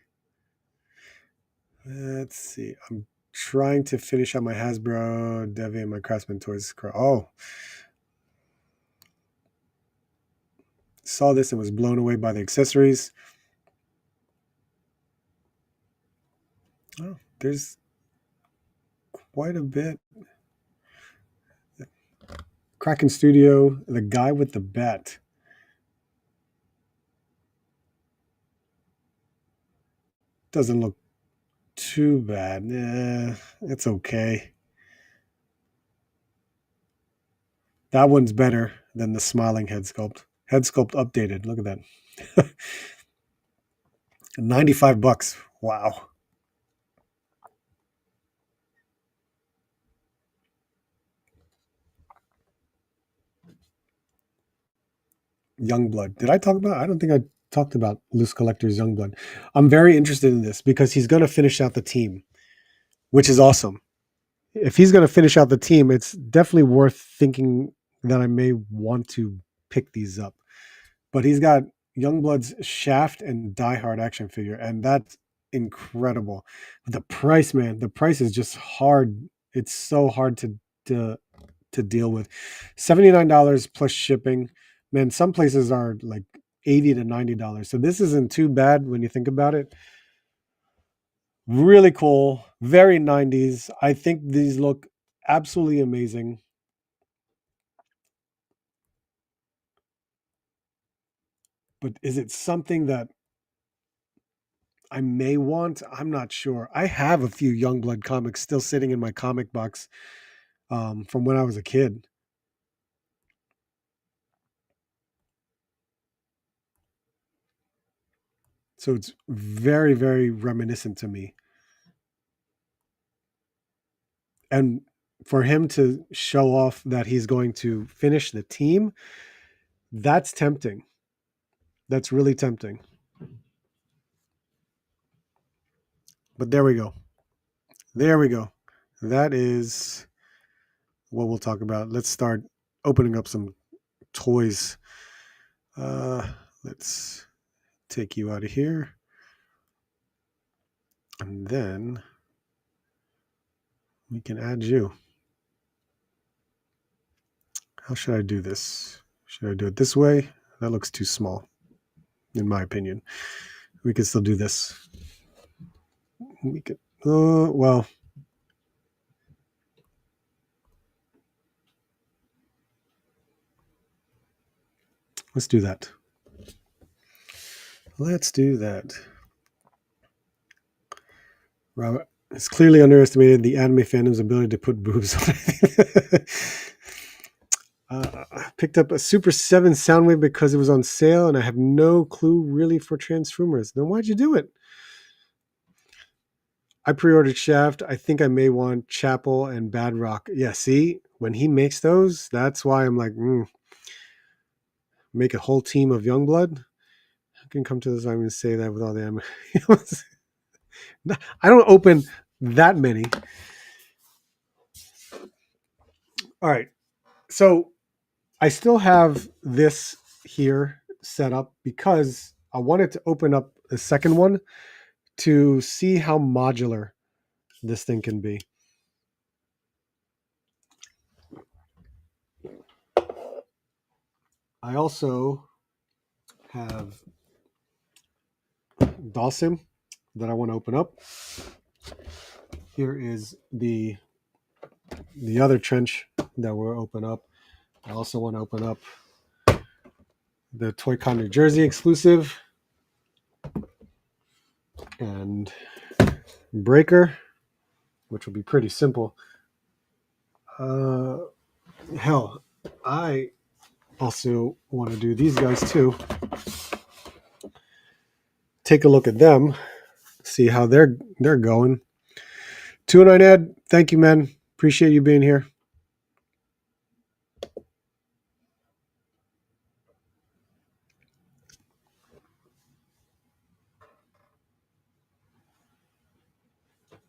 Let's see. I'm trying to finish out my Hasbro, Devi, and my Craftsman Toys. Oh, saw this and was blown away by the accessories. Oh, there's quite a bit. Kraken Studio, the guy with the bat. Doesn't look too bad. It's okay. That one's better than the smiling head sculpt. Head sculpt updated. Look at that. $95. Wow. Youngblood. Did I talk about? I don't think I talked about Loose Collector's Youngblood. I'm very interested in this because he's going to finish out the team, which is awesome. If he's going to finish out the team, it's definitely worth thinking that I may want to pick these up. But he's got Youngblood's Shaft and Die Hard action figure, and that's incredible. The price, man, the price is just hard. It's so hard to deal with. $79 plus shipping. Man, some places are like $80 to $90. So this isn't too bad when you think about it. Really cool. Very 90s. I think these look absolutely amazing. But is it something that I may want? I'm not sure. I have a few Youngblood comics still sitting in my comic box from when I was a kid. So it's very, very reminiscent to me. And for him to show off that he's going to finish the team, that's tempting. That's really tempting. But there we go. There we go. That is what we'll talk about. Let's start opening up some toys. Uh, let's take you out of here. And then we can add you. How should I do this? Should I do it this way? That looks too small, in my opinion. We can still do this. We could, well, let's do that. Let's do that. Robert, it's clearly underestimated the anime fandom's ability to put boobs on it. I picked up a Super 7 Soundwave because it was on sale, and I have no clue really for Transformers. Then why'd you do it? I pre-ordered Shaft. I think I may want Chapel and Bad Rock. Yeah, see? When he makes those, that's why I'm like, make a whole team of Youngblood? I can come to this. I'm going to say that with all the anime. I don't open that many. All right. So I still have this here set up because I wanted to open up a second one to see how modular this thing can be. I also have Dawson that I want to open up. Here is the other trench that we'll open up. I also want to open up the Toy-Con New Jersey exclusive and Breaker, which will be pretty simple. Hell, I also want to do these guys too. Take a look at them, see how they're going. 209 Ed, thank you, man. Appreciate you being here.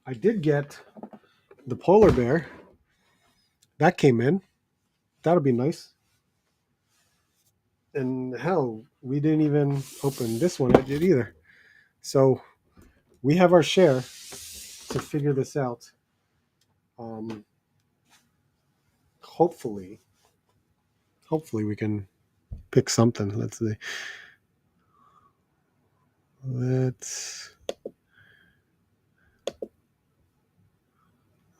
I did get the polar bear. That came in. That'll be nice. And hell, we didn't even open this one. I did either. So we have our share to figure this out. Hopefully we can pick something. Let's see.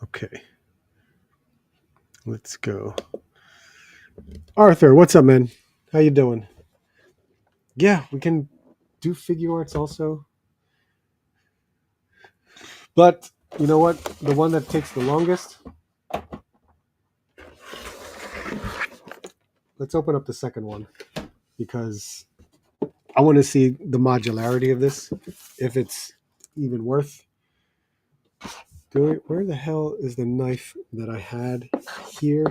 Okay. Let's go. Arthur, what's up, man? How you doing? Yeah, we can do Figuarts also. But you know what? The one that takes the longest. Let's open up the second one because I want to see the modularity of this, if it's even worth doing. Where the hell is the knife that I had here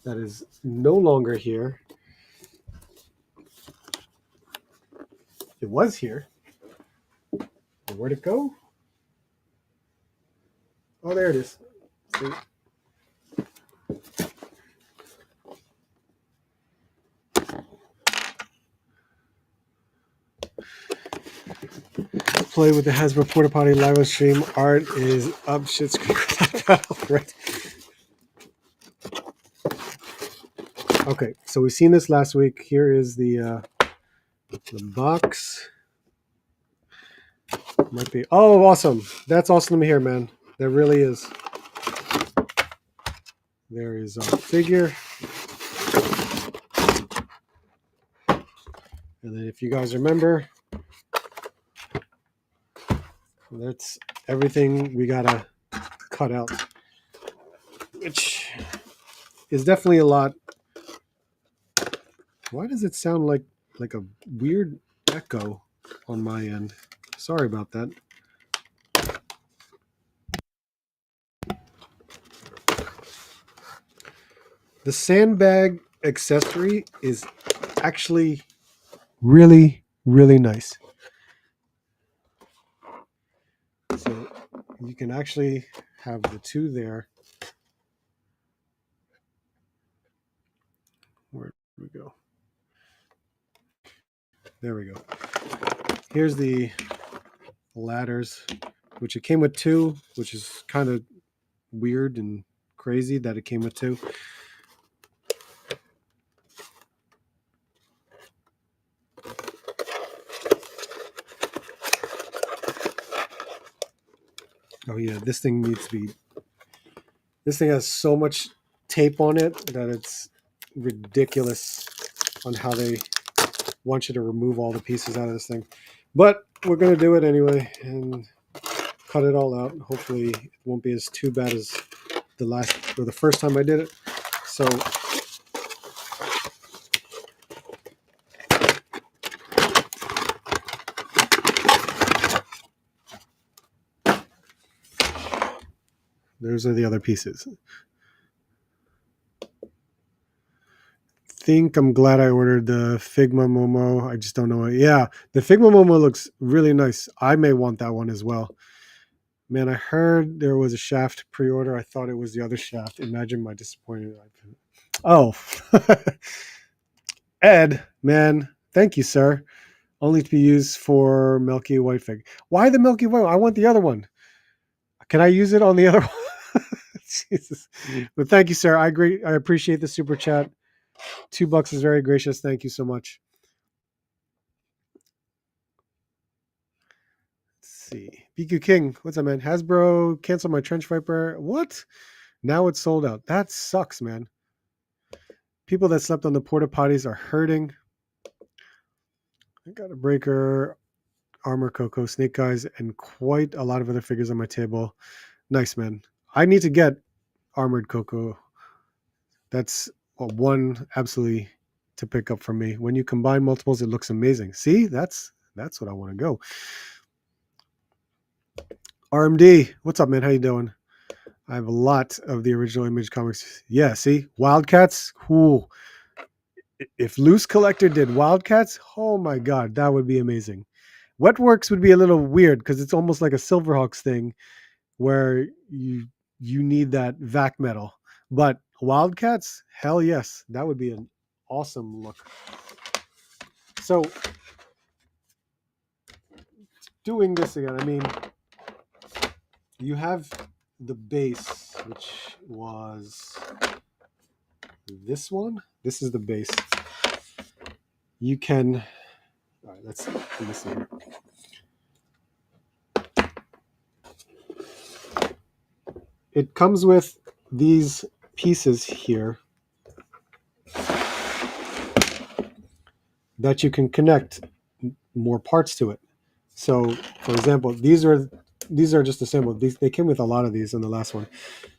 that is no longer here? It was here. Where'd it go? Oh, there it is. See? Play with the Hasbro Porta Potty live stream. Art is up shit creek. Right. Okay, so we've seen this last week. Here is the box. Might be. Oh, awesome. That's awesome to hear, man. There really is. There is our figure. And then if you guys remember, that's everything we gotta cut out, which is definitely a lot. Why does it sound like a weird echo on my end? Sorry about that. The sandbag accessory is actually really, really nice. So you can actually have the two there. Where do we go? There we go. Here's the ladders, which it came with two, which is kind of weird and crazy that it came with two. Oh yeah, this thing needs to be. This thing has so much tape on it that it's ridiculous on how they want you to remove all the pieces out of this thing. But we're gonna do it anyway and cut it all out. Hopefully, it won't be as too bad as the first time I did it. So. Those are the other pieces. I'm glad I ordered the Figma Momo. I just don't know it. Yeah, the Figma Momo looks really nice. I may want that one as well. Man, I heard there was a shaft pre-order. I thought it was the other shaft. Imagine my disappointment. Oh, Ed, man, thank you, sir. Only to be used for Milky White Fig. Why the Milky White? I want the other one. Can I use it on the other one? Jesus. But thank you, sir. I agree. I appreciate the super chat. $2 is very gracious. Thank you so much. Let's see. BQ King, what's up, man? Hasbro canceled my Trench Viper. What? Now it's sold out. That sucks, man. People that slept on the porta potties are hurting. I got a Breaker, Armor Coco, Snake Eyes, and quite a lot of other figures on my table. Nice, man. I need to get Armored Coco. That's one absolutely to pick up from me. When you combine multiples, it looks amazing. See, that's what I want to go. RMD, what's up, man? How you doing? I have a lot of the original Image comics. Yeah, see, Wildcats. Cool. If Loose Collector did Wildcats, oh my god, that would be amazing. Wetworks would be a little weird because it's almost like a Silverhawks thing, where you need that vac metal. But Wildcats, hell yes, that would be an awesome look. So doing this again, I mean, you have the base, which was this one. This is the base. You can, all right, let's see here. It comes with these pieces here that you can connect more parts to it. So, for example, these are just assembled. They came with a lot of these in the last one.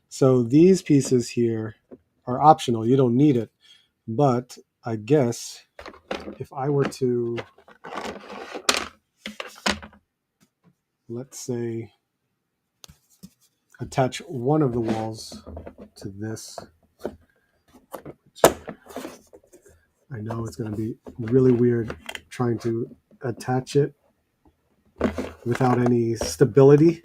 So these pieces here are optional. You don't need it. But I guess if I were to, let's say, attach one of the walls to this, I know it's going to be really weird trying to attach it without any stability.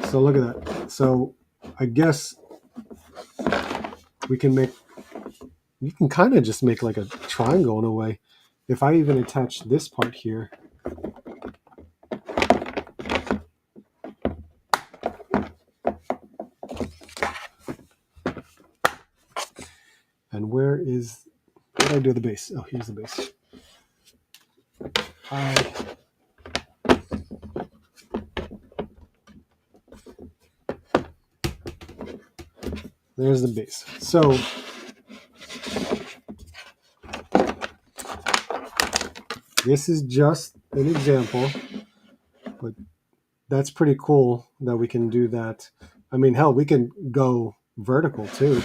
So look at that. So I guess you can kind of just make like a triangle in a way. If I even attach this part here, and where is What did I do with the base? Oh, here's the base. There's the base. So this is just an example, but that's pretty cool that we can do that. I mean, hell, we can go vertical too.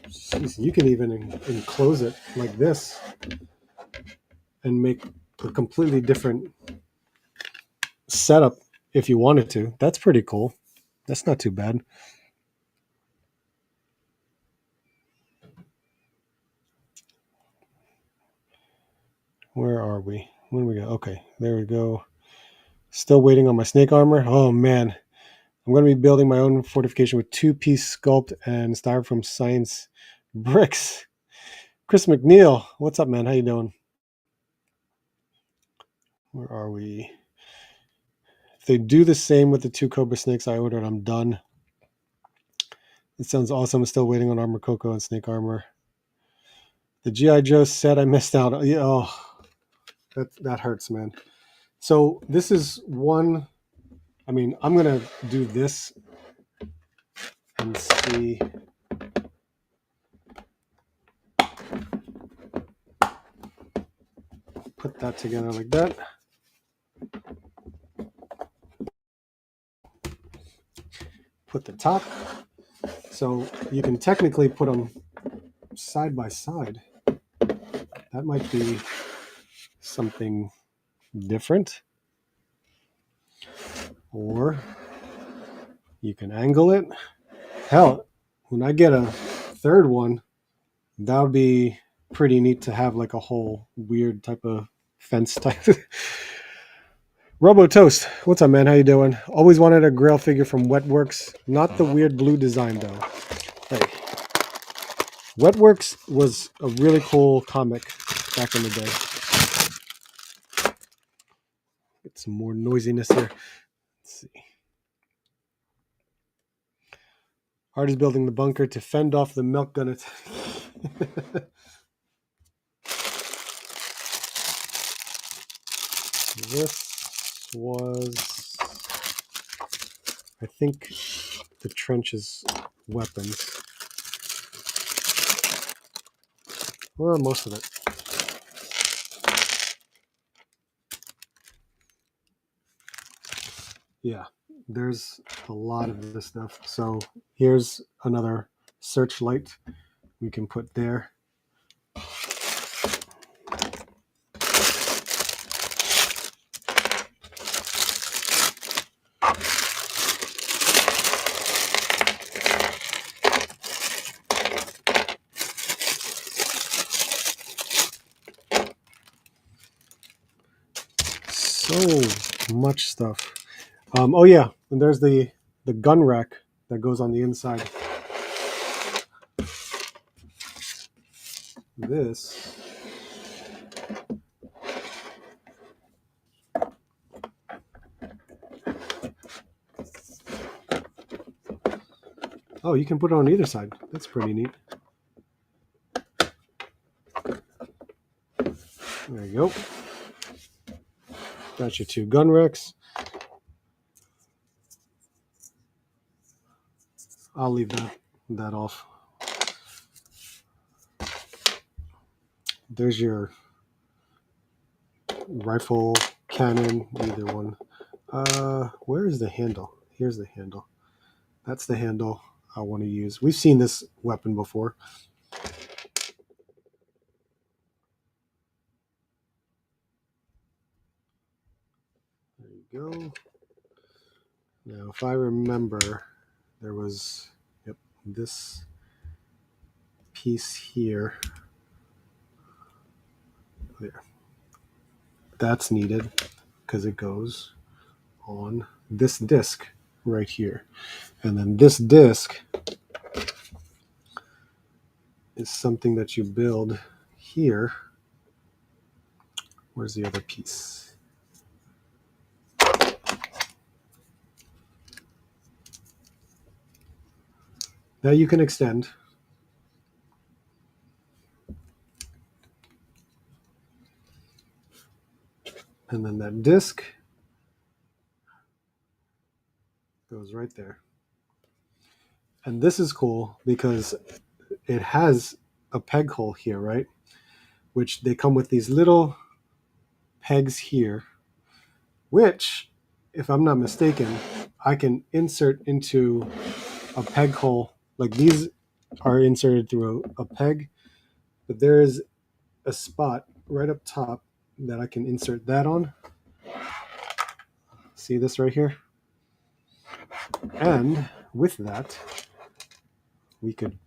Jeez, you can even enclose it like this and make a completely different setup if you wanted to. That's pretty cool. That's not too bad. Where are we? Where do we go? Okay, there we go. Still waiting on my snake armor. Oh man, I'm going to be building my own fortification with 2-piece sculpt and styrofoam science bricks. Chris McNeil, what's up, man? How you doing? Where are we? If they do the same with the 2 Cobra snakes I ordered, I'm done. It sounds awesome. I'm still waiting on Armor Coco and snake armor. The G.I. Joe said I missed out. Oh, that hurts, man. So this is one. I mean, I'm going to do this and see. Put that together like that. Put the top. So you can technically put them side by side. That might be something different. Or you can angle it. Hell, when I get a third one, that would be pretty neat to have like a whole weird type of fence type. Robo Toast, what's up, man? How you doing? Always wanted a Grail figure from Wetworks. Not the weird blue design, though. Hey. Wetworks was a really cool comic back in the day. Get some more noisiness here. Let's see. Art is building the bunker to fend off the milk gun attack. This was, I think, the trench's weapons. Or most of it. Yeah, there's a lot of this stuff. So here's another searchlight we can put there. So much stuff. Oh yeah, and there's the gun rack that goes on the inside. This oh, you can put it on either side. That's pretty neat. There you go. Got your 2 gun racks. I'll leave that off. There's your rifle, cannon, either one. Where is the handle? Here's the handle. That's the handle I want to use. We've seen this weapon before. There you go. Now, if I remember, there was this piece here. There. That's needed because it goes on this disc right here. And then this disc is something that you build here. Where's the other piece? That you can extend. And then that disc goes right there. And this is cool because it has a peg hole here, right? Which they come with these little pegs here, which, if I'm not mistaken, I can insert into a peg hole. Like these are inserted through a peg, but there is a spot right up top that I can insert that on. See this right here? And with that, we could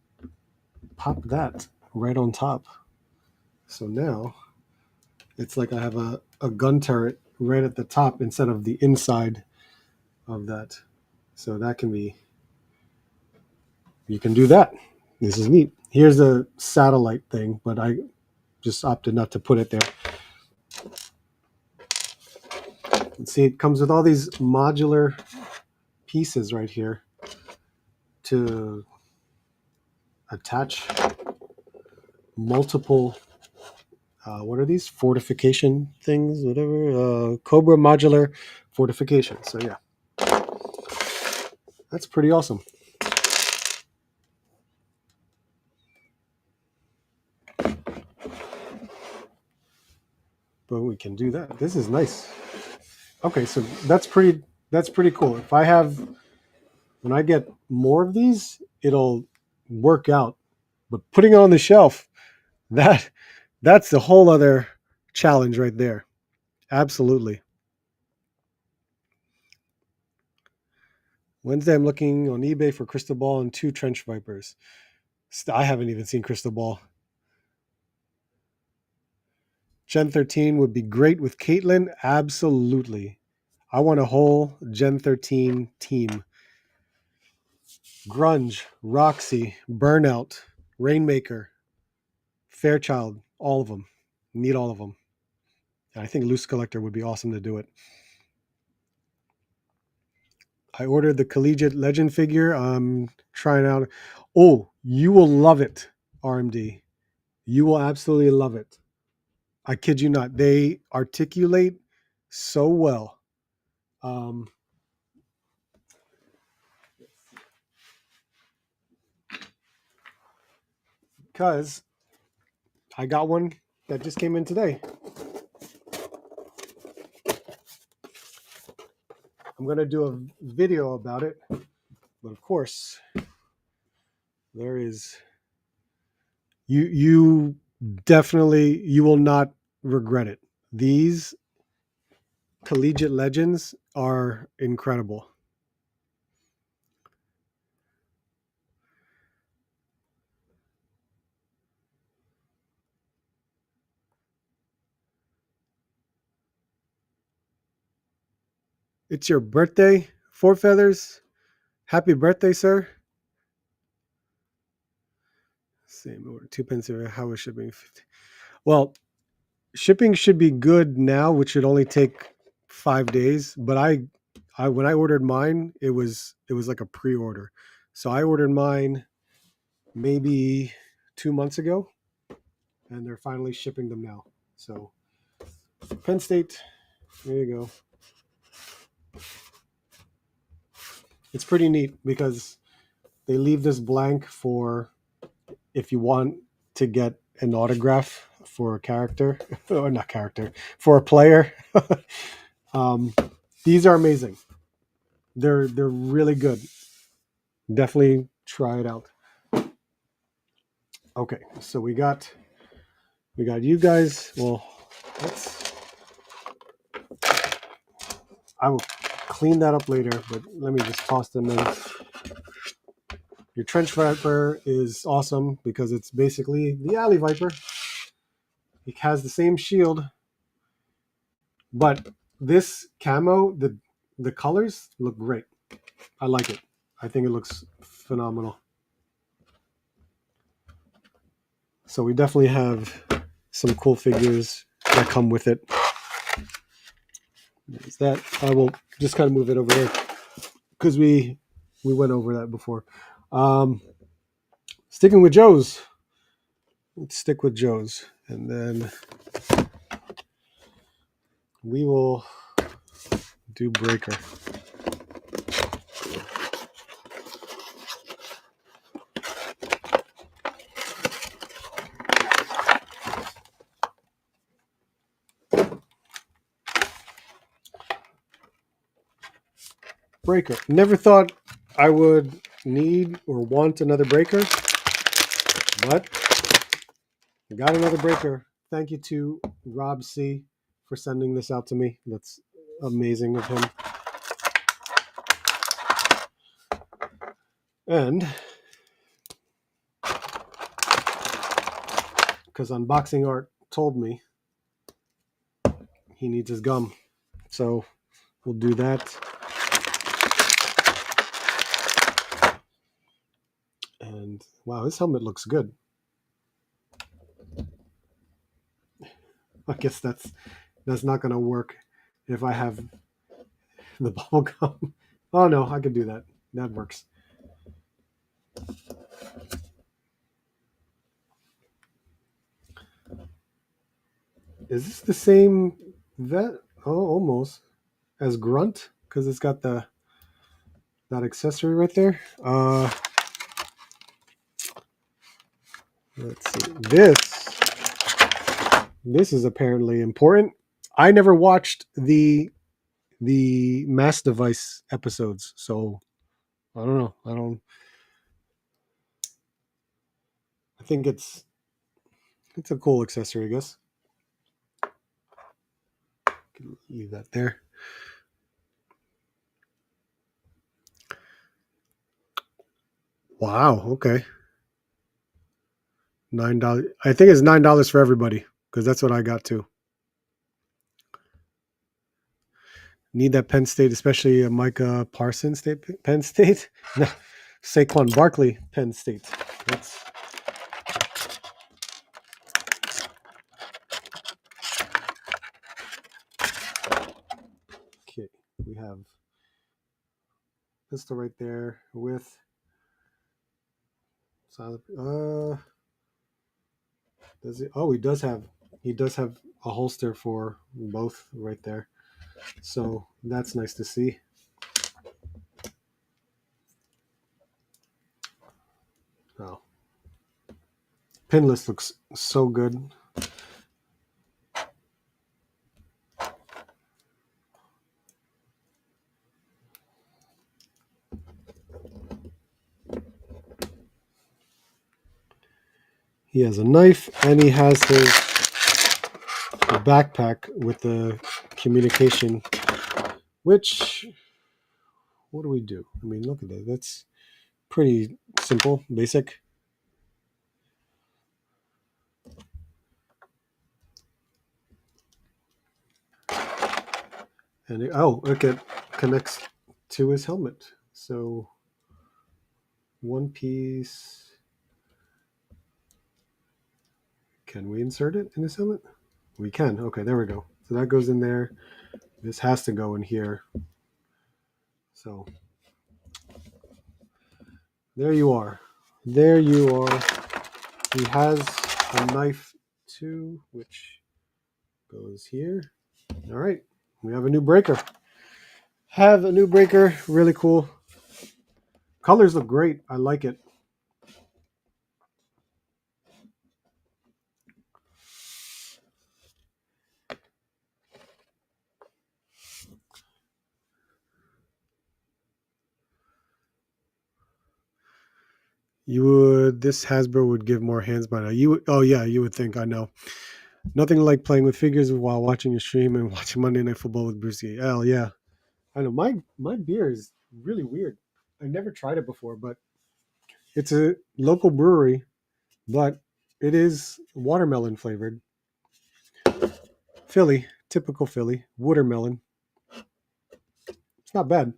pop that right on top. So now it's like I have a gun turret right at the top instead of the inside of that. So that can be, you can do that. This is neat. Here's a satellite thing, but I just opted not to put it there. See, it comes with all these modular pieces right here to attach multiple, what are these? Fortification things, whatever. Cobra modular fortifications. So yeah, that's pretty awesome. But we can do that. This is nice. Okay, so that's pretty cool. If I have, when I get more of these, it'll work out. But putting it on the shelf, that's the whole other challenge right there. Absolutely. Wednesday, I'm looking on eBay for Crystal Ball and 2 Trench Vipers. I haven't even seen Crystal Ball. Gen 13 would be great with Caitlin. Absolutely. I want a whole Gen 13 team. Grunge, Roxy, Burnout, Rainmaker, Fairchild, all of them. Need all of them. And I think Loose Collector would be awesome to do it. I ordered the Collegiate Legend figure. I'm trying out. Oh, you will love it, RMD. You will absolutely love it. I kid you not. They articulate so well. Because I got one that just came in today. I'm going to do a video about it. But of course, there is, you definitely, you will not regret it. These Collegiate Legends are incredible. It's your birthday, Four Feathers. Happy birthday, sir. Same order, 2 pence. How is shipping? Well, shipping should be good now, which should only take 5 days. But I when I ordered mine, it was like a pre-order. So I ordered mine maybe 2 months ago, and they're finally shipping them now. So Penn State, there you go. It's pretty neat because they leave this blank for if you want to get an autograph for a character, or not character, for a player. These are amazing. They're really good. Definitely try it out. Okay, so we got you guys. Well, I will clean that up later, but let me just toss them in. Your Trench Viper is awesome because it's basically the Alley Viper. It has the same shield, but this camo, the colors look great. I like it. I think it looks phenomenal. So we definitely have some cool figures that come with it. There's that. I will just kind of move it over there because we went over that before. Sticking with Joe's. Let's stick with Joe's. And then We will do breaker. Breaker. Never thought I would need or want another breaker, but I got another breaker. Thank you to Rob C for sending this out to me. That's amazing of him. And because Unboxing Art told me he needs his gum, so we'll do that. And wow, his helmet looks good. I guess that's not going to work if I have the bubble gum. Oh no, I can do that. That works. Is this the same vet? Oh, almost as Grunt because it's got that accessory right there. Let's see. This is apparently important. I never watched the Mass Device episodes, so I don't know. I think it's a cool accessory, I guess. Leave that there. Wow. Okay. $9. I think it's $9 for everybody because that's what I got too. Need that Penn State, especially Micah Parsons State, Penn State. No, Saquon Barkley, Penn State. That's okay. We have pistol right there with does it? Oh, he does have a holster for both right there. So that's nice to see. Oh, pinless looks so good. He has a knife and he has his backpack with the communication, which, what do we do? I mean, look at that. That's pretty simple, basic. And it connects to his helmet. So one piece. Can we insert it in his helmet? We can. Okay, there we go. So that goes in there. This has to go in here. So there you are. There you are. He has a knife too, which goes here. All right. We have a new breaker. Really cool. Colors look great. I like it. This Hasbro would give more hands by now. You would think. I know. Nothing like playing with figures while watching a stream and watching Monday Night Football with Brucey. Oh yeah, I know. My beer is really weird. I never tried it before, but it's a local brewery, but it is watermelon flavored. Philly, typical Philly, watermelon. It's not bad.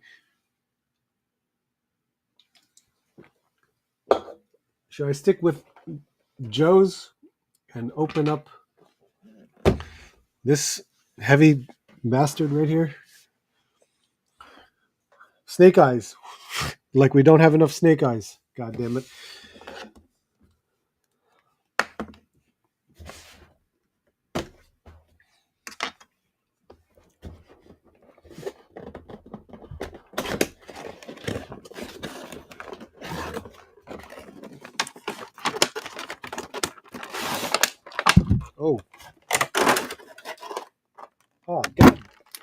Should I stick with Joe's and open up this heavy bastard right here? Snake eyes. Like we don't have enough snake eyes. God damn it.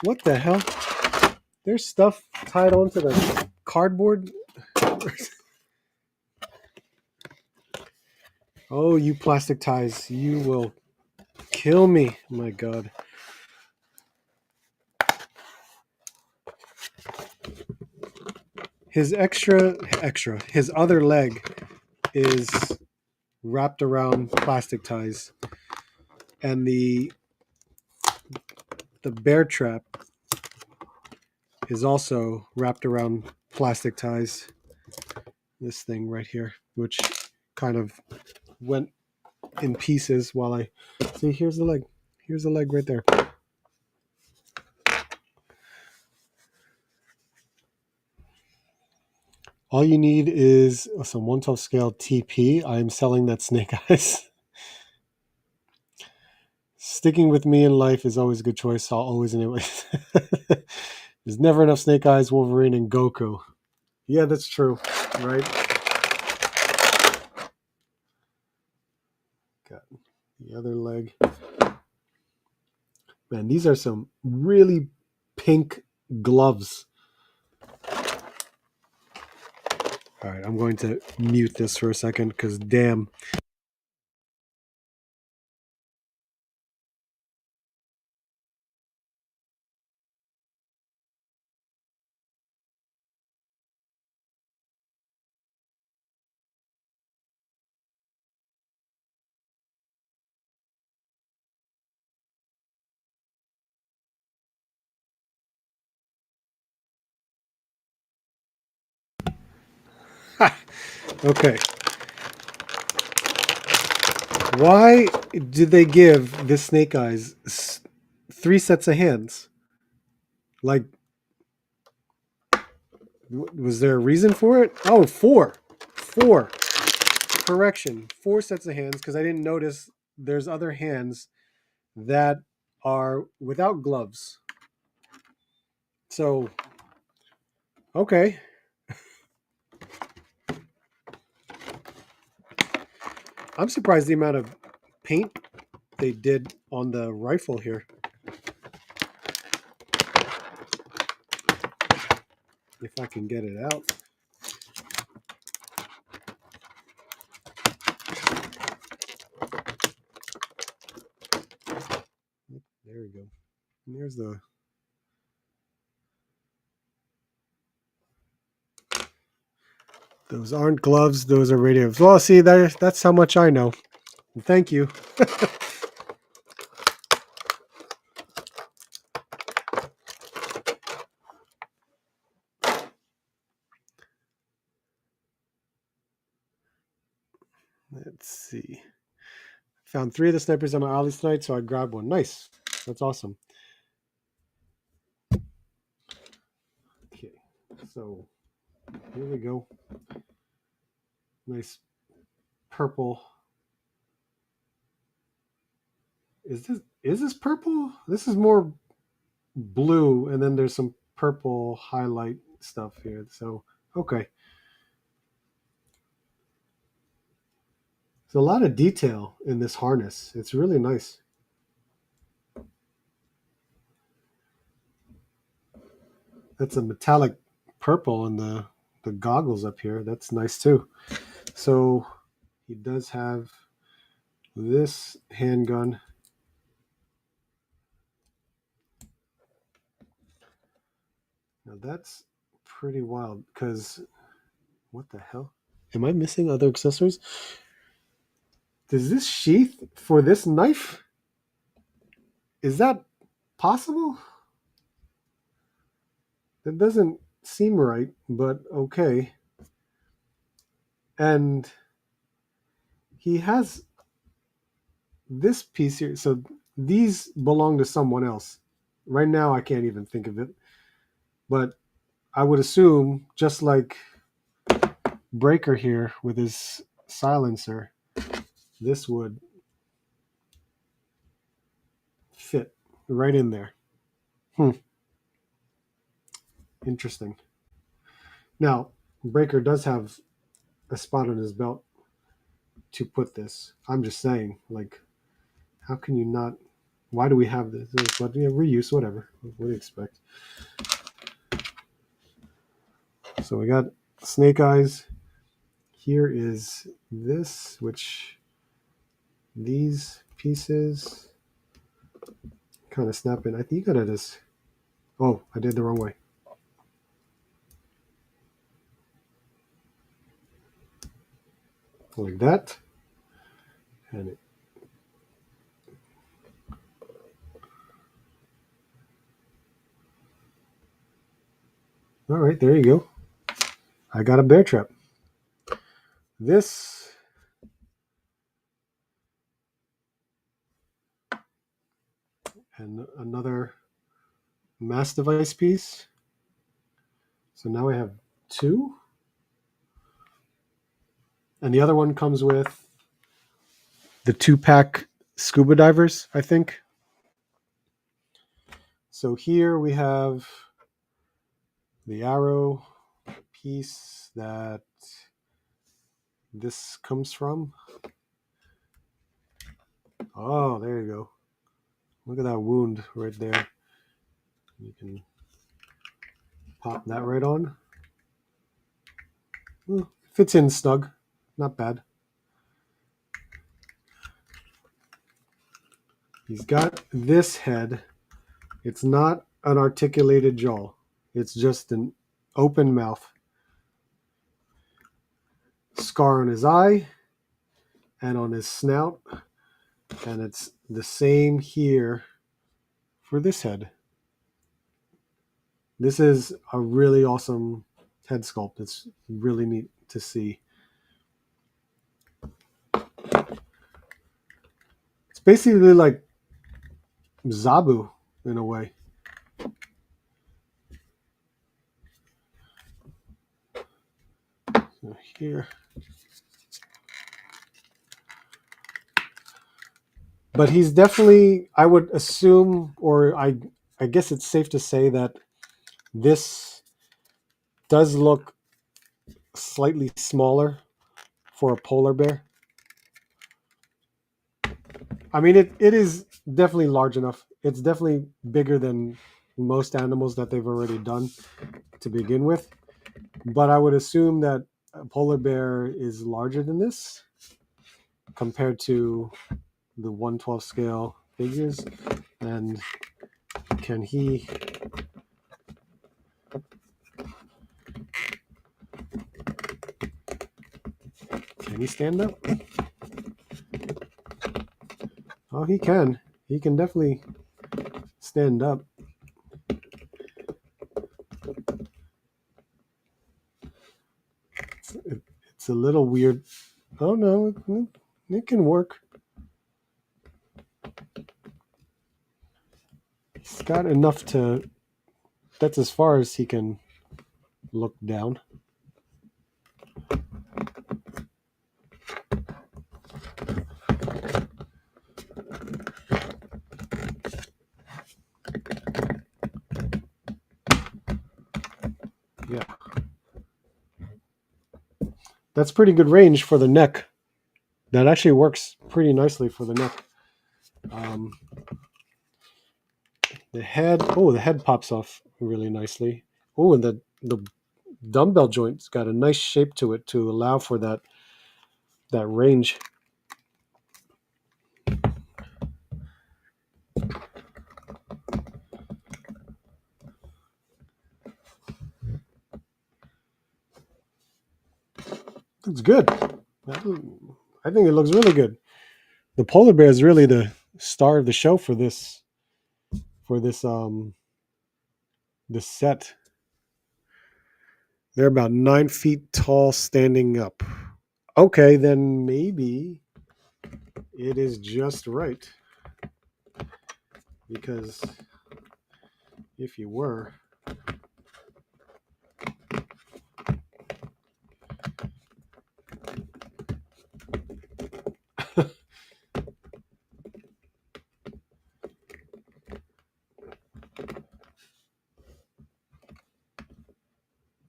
What the hell? There's stuff tied onto the cardboard. Oh, you plastic ties. You will kill me. My God. His his other leg is wrapped around plastic ties. And the bear trap is also wrapped around plastic ties. This thing right here, which kind of went in pieces while I see. Here's the leg. Here's the leg right there. All you need is some 1/12 scale TP. I'm selling that Snake Eyes. Sticking with me in life is always a good choice. I'll always anyway. There's never enough Snake Eyes, Wolverine, and Goku. Yeah, that's true, right? Got the other leg. Man, these are some really pink gloves. All right, I'm going to mute this for a second because damn. Okay. Why did they give this Snake Eyes 3 sets of hands? Like, was there a reason for it? Oh, four. Four. Correction. 4 sets of hands because I didn't notice there's other hands that are without gloves. So, okay. I'm surprised the amount of paint they did on the rifle here. If I can get it out. There we go. And there's the... Those aren't gloves. Those are radios. Well, see, that's how much I know. Thank you. Let's see. Found 3 of the snipers on my ollies tonight, so I grabbed one. Nice. That's awesome. Okay, so here we go. Nice purple. Is this purple? This is more blue, and then there's some purple highlight stuff here. So okay. There's a lot of detail in this harness. It's really nice. That's a metallic purple in the goggles up here. That's nice too. So he does have this handgun. Now that's pretty wild because what the hell? Am I missing other accessories? Does this sheath for this knife? Is that possible? That doesn't seem right, but okay. And he has this piece here. So these belong to someone else. Right now, I can't even think of it. But I would assume, just like Breaker here with his silencer, this would fit right in there. Interesting. Now, Breaker does have a spot on his belt to put this. I'm just saying, like, how can you not? Why do we have this? But yeah, reuse, whatever. What do you expect? So we got Snake Eyes. Here is this, which these pieces kind of snap in. I think you gotta just. Oh, I did the wrong way. Like that. And it. All right, there you go. I got a bear trap. This. And another mass device piece. So now I have two. And the other one comes with the 2-pack scuba divers, I think. So here we have the arrow piece that this comes from. Oh, there you go. Look at that wound right there. You can pop that right on. Well, fits in snug. Not bad. He's got this head. It's not an articulated jaw. It's just an open mouth. Scar on his eye and on his snout. And it's the same here for this head. This is a really awesome head sculpt. It's really neat to see. It's basically like Zabu in a way. So here. But he's definitely, I would assume, or I guess it's safe to say that this does look slightly smaller for a polar bear. I mean, it is definitely large enough. It's definitely bigger than most animals that they've already done to begin with. But I would assume that a polar bear is larger than this compared to the 1/12 scale figures. And can he stand up? Oh, he can. He can definitely stand up. It's a little weird. Oh no, it can work. He's got enough to. That's as far as he can look down. Yeah. That's pretty good range for the neck. That actually works pretty nicely for the neck. The head, the head pops off really nicely. Oh, and the dumbbell joint's got a nice shape to it to allow for that range. Looks good. I think it looks really good. The polar bear is really the star of the show for this this set. They're about 9 feet tall standing up. Okay, then maybe it is just right. Because if you were,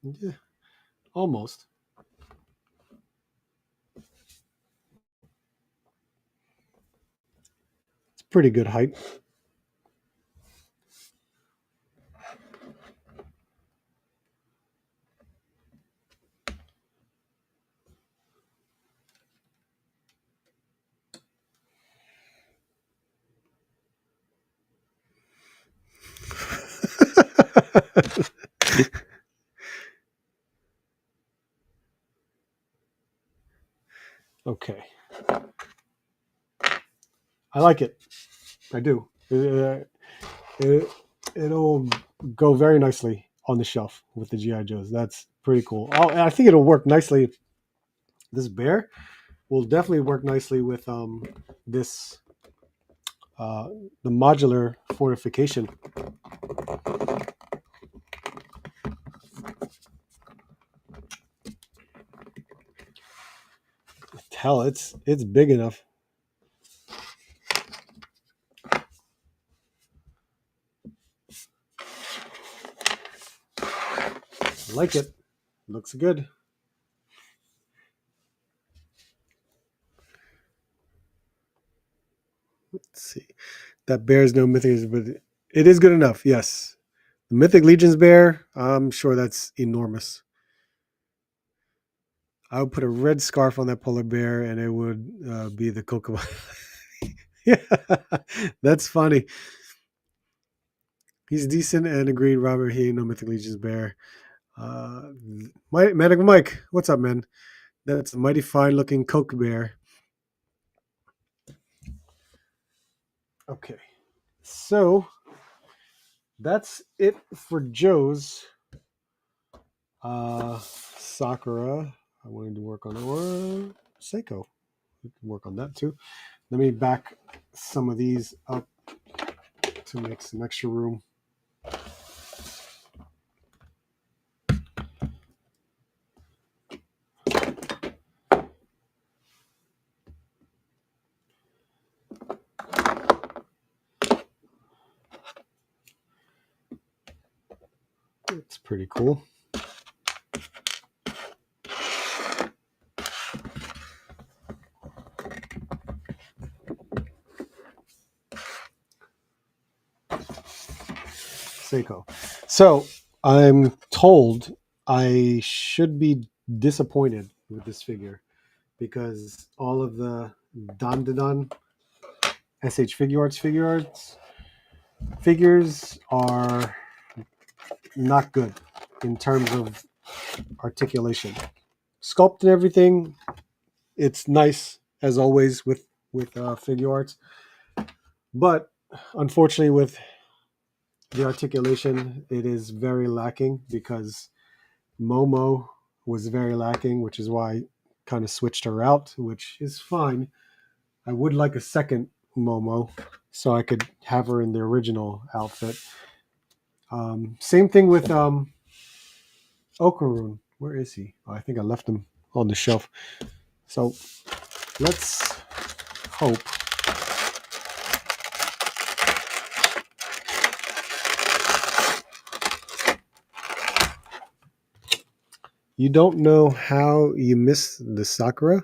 yeah, almost. It's pretty good height. Okay. I like it. I do. It, it'll go very nicely on the shelf with the GI Joes. That's pretty cool. Oh, and I think it'll work nicely. This bear will definitely work nicely with this uh, the modular fortification. Hell, it's big enough. I like it. Looks good. Let's see. That bear's no mythic, but it is good enough. Yes, the Mythic Legions bear. I'm sure that's enormous. I would put a red scarf on that polar bear, and it would be the Kokomo. Yeah, that's funny. He's decent and agreed. Robert, he ain't no Mythic Legions bear. Uh, Manic Mike, what's up, man? That's a mighty fine looking Coke bear. Okay, so that's it for Joe's Sakura. I wanted to work on or Seiko. We can work on that too. Let me back some of these up to make some extra room. It's pretty cool. Seiko. So I'm told I should be disappointed with this figure because all of the Dandadan SH figures are not good in terms of articulation. Sculpt and everything, it's nice as always with figure arts, but unfortunately with the articulation, it is very lacking because Momo was very lacking, which is why I kind of switched her out, which is fine. I would like a second Momo so I could have her in the original outfit. Same thing with Okarun. Where is he? Oh, I think I left him on the shelf. So let's hope. You don't know how you missed the Sakura?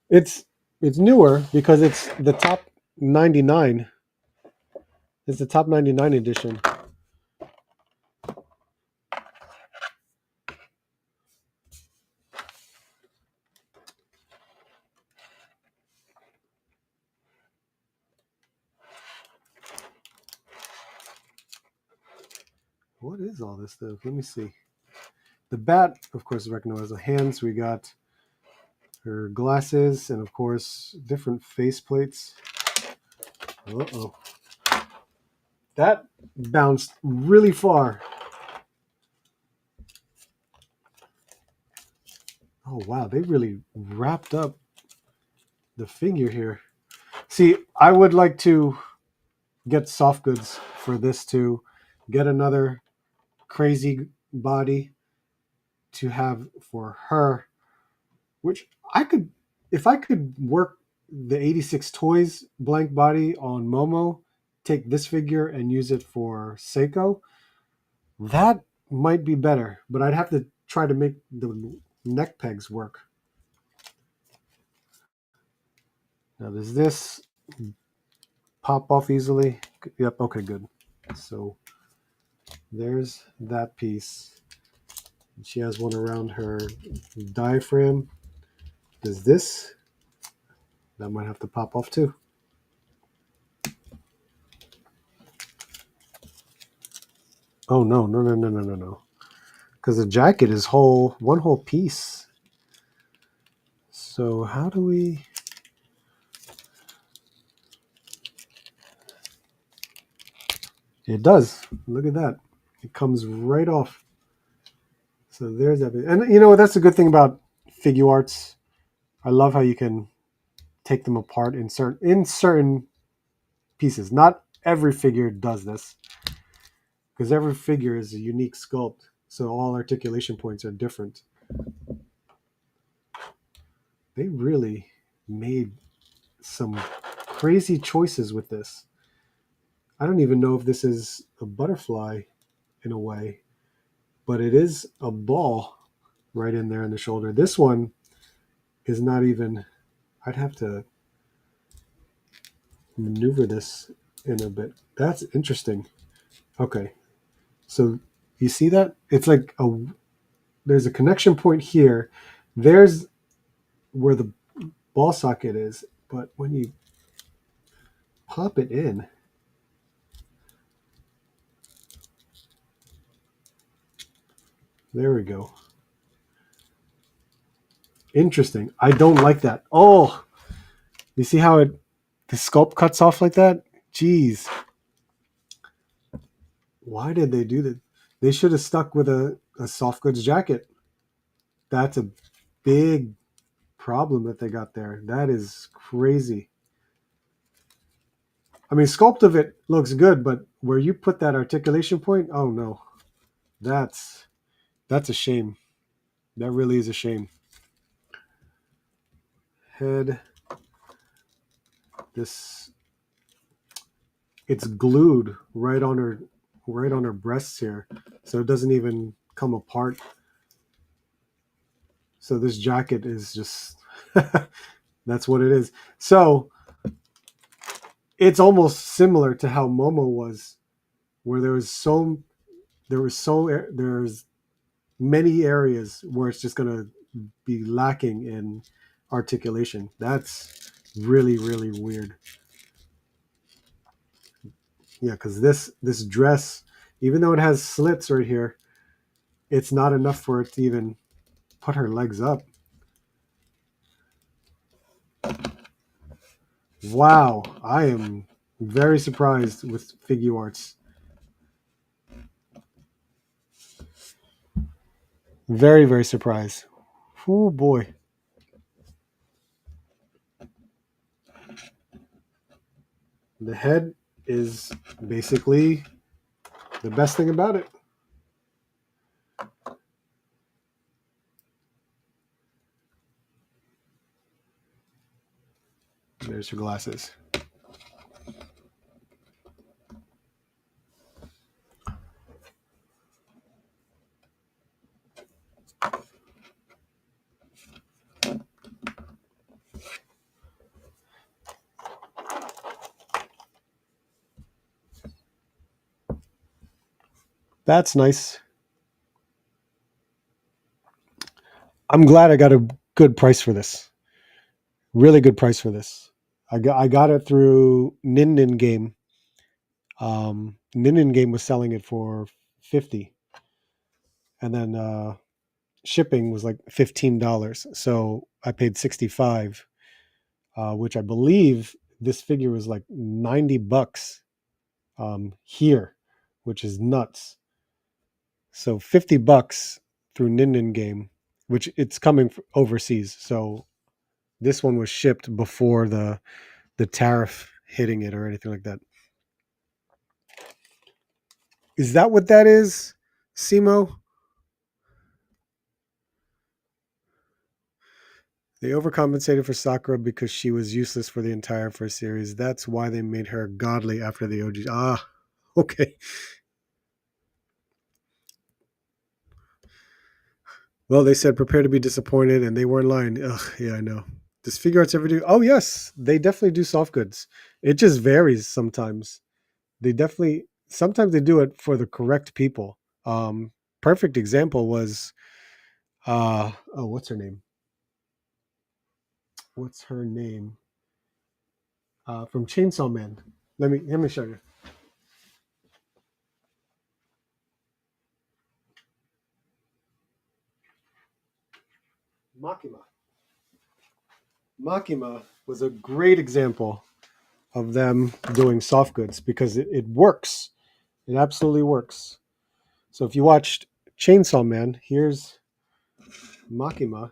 It's it's newer because it's the top 99. It's the top 99 edition. What is all this stuff? Let me see. The bat, of course, is recognized as the hands. We got her glasses and, of course, different face plates. Uh-oh. That bounced really far. Oh, wow. They really wrapped up the figure here. See, I would like to get soft goods for this to get another crazy body to have for her, which I could, if I could work the 86 Toys blank body on Momo, take this figure and use it for Seiko, that might be better, but I'd have to try to make the neck pegs work. Now, does this pop off easily? Yep, okay, good. So there's that piece. She has one around her diaphragm. Does this? That might have to pop off too. Oh no, no, no, no, no, no, no. Because the jacket is one whole piece. So how do we? It does. Look at that. It comes right off. So there's that. And you know that's the good thing about Figuarts. I love how you can take them apart in certain pieces. Not every figure does this because every figure is a unique sculpt. So all articulation points are different. They really made some crazy choices with this. I don't even know if this is a butterfly in a way, but it is a ball right in there in the shoulder. This one is not even, I'd have to maneuver this in a bit. That's interesting. Okay. So you see that? It's like there's a connection point here. There's where the ball socket is, but when you pop it in, there we go. Interesting. I don't like that. Oh, you see how the sculpt cuts off like that? Jeez. Why did they do that? They should have stuck with a soft goods jacket. That's a big problem that they got there. That is crazy. I mean, sculpt of it looks good, but where you put that articulation point, oh no, that's that's a shame. That really is a shame. Head, this it's glued right on her breasts here, so it doesn't even come apart. So this jacket is just that's what it is. So it's almost similar to how Momo was, where there's many areas where it's just gonna be lacking in articulation. That's really really weird. Yeah, because this dress, even though it has slits right here, it's not enough for it to even put her legs up. Wow, I am very surprised with Figuarts. Very very surprised. Oh boy. The head is basically the best thing about it. There's her glasses. That's nice. I'm glad I got a good price for this. Really good price for this. I got it through Nin Game. Nin Game was selling it for 50, and then shipping was like $15. So I paid 65, which I believe this figure was like $90 here, which is nuts. So $50 through Nin Game, which it's coming overseas. So this one was shipped before the tariff hitting it or anything like that. Is that what that is, Simo? They overcompensated for Sakura because she was useless for the entire first series. That's why they made her godly after the OG. Ah, okay. Well, they said prepare to be disappointed, and they weren't lying. Ugh, yeah, I know. Does Figuarts ever do? Oh, yes, they definitely do soft goods. It just varies sometimes. They definitely sometimes they do it for the correct people. Perfect example was oh, what's her name? What's her name? From Chainsaw Man. Let me show you. Makima. Makima was a great example of them doing soft goods because it works. It absolutely works. So if you watched Chainsaw Man, here's Makima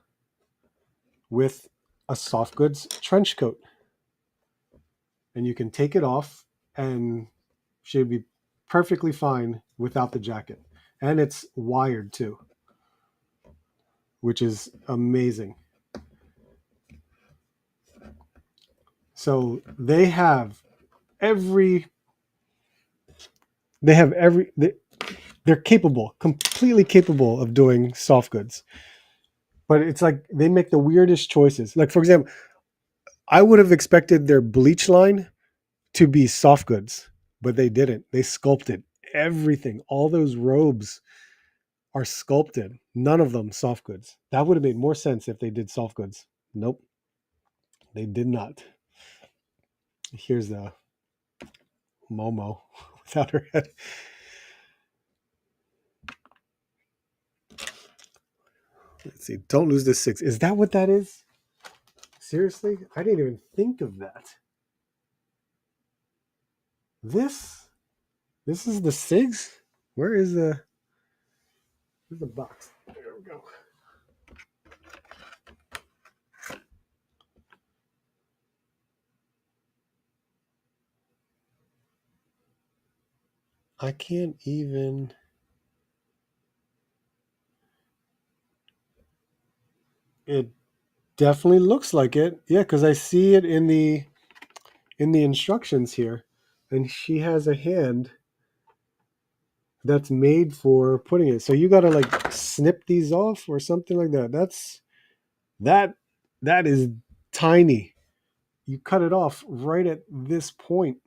with a soft goods trench coat. And you can take it off and she'd be perfectly fine without the jacket. And it's wired too, which is amazing. So they have every they're capable, completely capable of doing soft goods. But it's like they make the weirdest choices. Like for example, I would have expected their bleach line to be soft goods, but they didn't. They sculpted everything. All those robes are sculpted. None of them soft goods. That would have made more sense if they did soft goods. Nope, they did not. Here's the Momo without her head. Let's see. Don't lose this 6. Is that what that is? Seriously? I didn't even think of that. This is the 6? Where's the box? There we go. I can't even. It definitely looks like it. Yeah, because I see it in the instructions here, and she has a hand that's made for putting it. So you got to like snip these off or something like that. That is tiny. You cut it off right at this point.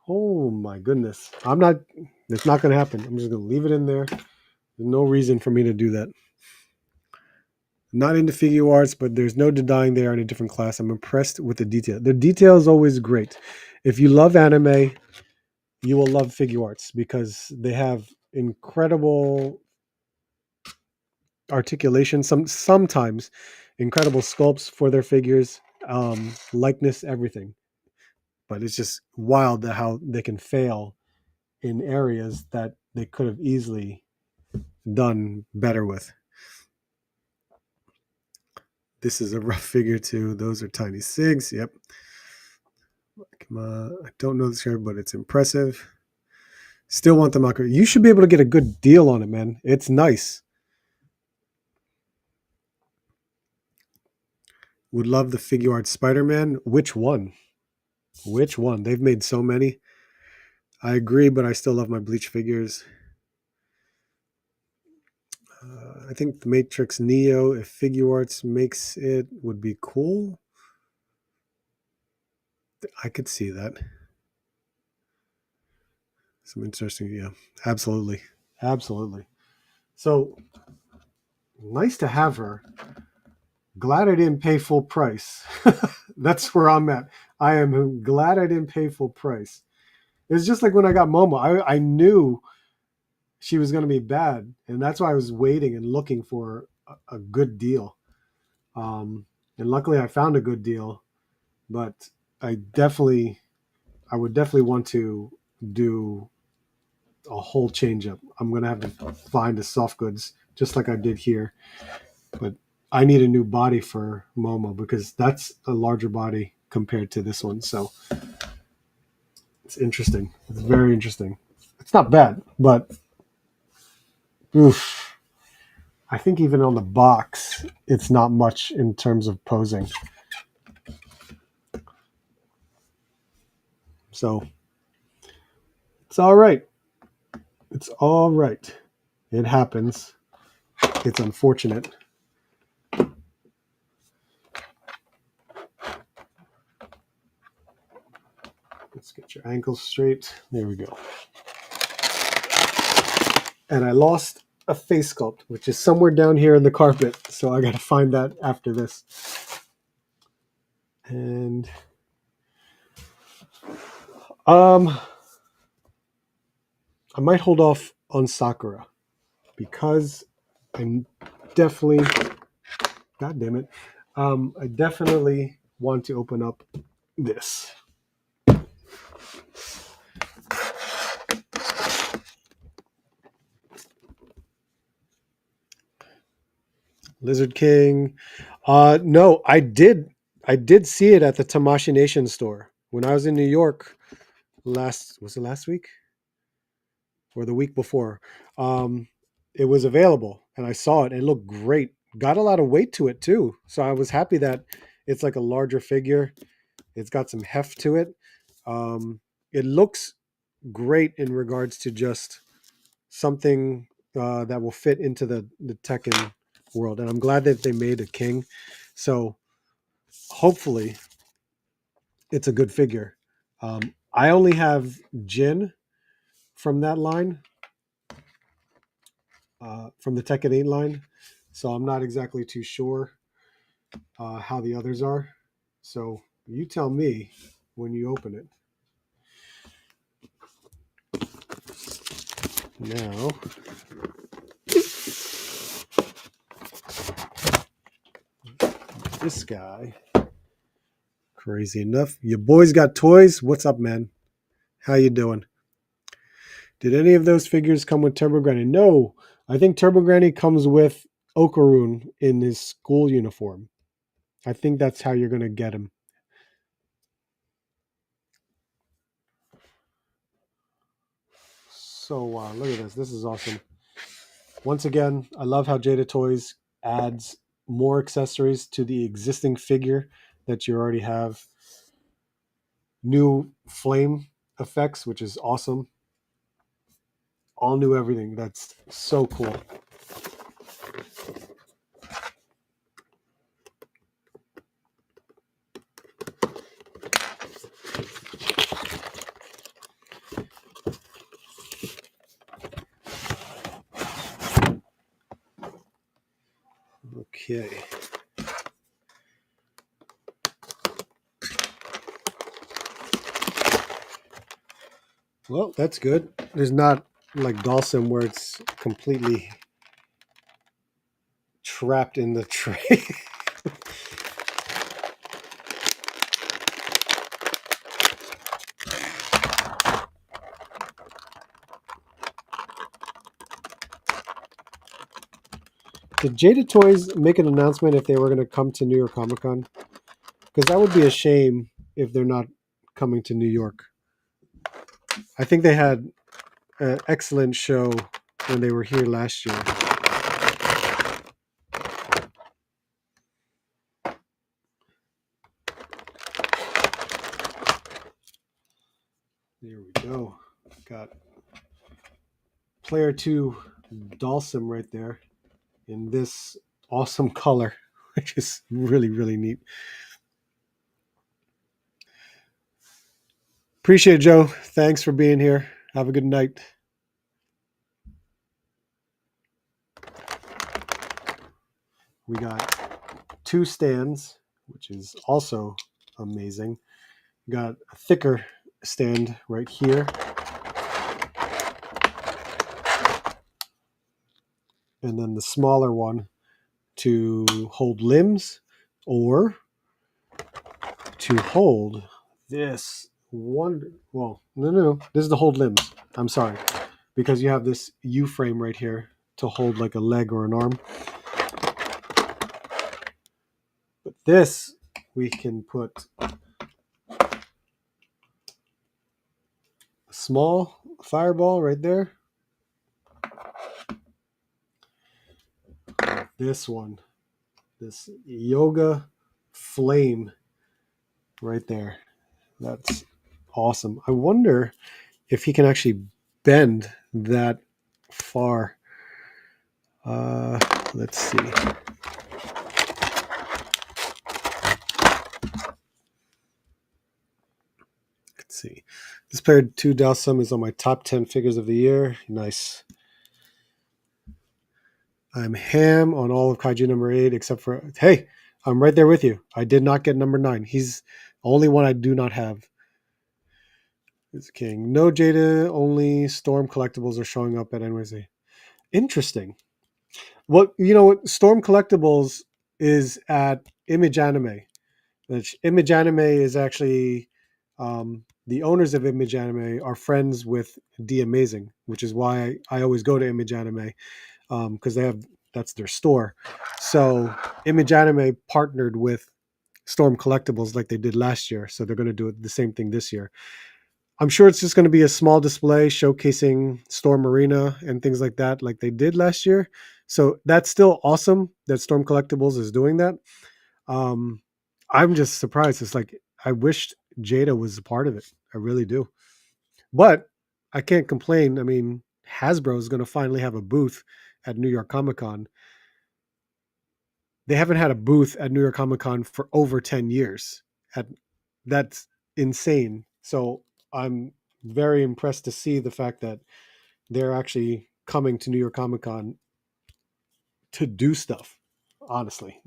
Oh my goodness. It's not going to happen. I'm just going to leave it in there. There's no reason for me to do that. Not into Figuarts, but there's no denying they are in a different class. I'm impressed with the detail. The detail is always great. If you love anime, you will love Figuarts because they have incredible articulation, sometimes incredible sculpts for their figures, likeness, everything. But it's just wild how they can fail in areas that they could have easily done better with. This is a rough figure too. Those are tiny SIGs. Yep. I don't know this here, but it's impressive. Still want the Mako. You should be able to get a good deal on it, man. It's nice. Would love the Figuarts Spider-Man. Which one? Which one? They've made so many. I agree, but I still love my Bleach figures. I think the Matrix Neo, if Figuarts makes it, would be cool. I could see that. Some interesting, yeah. Absolutely. Absolutely. So, nice to have her. Glad I didn't pay full price. That's where I'm at. I am glad I didn't pay full price. It's just like when I got Momo. I knew she was going to be bad, and that's why I was waiting and looking for a good deal. And luckily, I found a good deal. But I would definitely want to do a whole change up. I'm going to have to find the soft goods just like I did here. But I need a new body for Momo because that's a larger body compared to this one. So it's interesting. It's very interesting. It's not bad, but oof. I think even on the box, it's not much in terms of posing. So it's all right. It's all right. It happens. It's unfortunate. Let's get your ankles straight. There we go. And I lost a face sculpt, which is somewhere down here in the carpet. So I got to find that after this. And I might hold off on Sakura because I'm definitely God damn it. I definitely want to open up this. Lizard King. No, I did see it at the Tamashi Nation store when I was in New York last week or the week before. Um, it was available and I saw it. It looked great. Got a lot of weight to it too. So I was happy that it's like a larger figure. It's got some heft to it. It looks great in regards to just something that will fit into the Tekken world. And I'm glad that they made a king. So hopefully it's a good figure. I only have Jin from that line, from the Tekken 8 line. So I'm not exactly too sure how the others are. So you tell me when you open it. Now, this guy, crazy enough. Your boys got toys. What's up, man? How you doing? Did any of those figures come with Turbo Granny? No, I think Turbo Granny comes with Okarun in his school uniform. I think that's how you're going to get him. So look at this. This is awesome. Once again, I love how Jada Toys adds more accessories to the existing figure that you already have. New flame effects, which is awesome. All new everything. That's so cool. Okay. Well, that's good. There's not like Dalsum where it's completely trapped in the tray. Did Jada Toys make an announcement if they were going to come to New York Comic Con? Because that would be a shame if they're not coming to New York. I think they had an excellent show when they were here last year. There we go. Got Player 2 Dalsum right there in this awesome color, which is really, really neat. Appreciate it, Joe. Thanks for being here. Have a good night. We got 2 stands, which is also amazing. We got a thicker stand right here. And then the smaller one to hold limbs or to hold this one. Well, no. This is to hold limbs. I'm sorry. Because you have this U frame right here to hold like a leg or an arm. But this, we can put a small fireball right there. This one, this yoga flame right there. That's awesome. I wonder if he can actually bend that far. Let's see. Let's see. This Player 2 Dalsum is on my top 10 figures of the year. Nice. I'm ham on all of Kaiju number 8, except for, hey, I'm right there with you. I did not get number 9. He's the only one I do not have. It's king. No Jada, only Storm Collectibles are showing up at NYC. Interesting. Well, you know what? Storm Collectibles is at Image Anime. Which Image Anime is actually the owners of Image Anime are friends with D Amazing, which is why I always go to Image Anime because they have that's their store. So Image Anime partnered with Storm Collectibles like they did last year, so they're going to do the same thing this year. I'm sure it's just going to be a small display showcasing Storm Arena and things like they did last year. So that's still awesome that Storm Collectibles is doing that. Um, I'm just surprised. It's like I wished Jada was a part of it. I really do. But I can't complain. I mean, Hasbro is going to finally have a booth at New York Comic Con. They haven't had a booth at New York Comic Con for over 10 years. That's insane. So I'm very impressed to see the fact that they're actually coming to New York Comic Con to do stuff, honestly.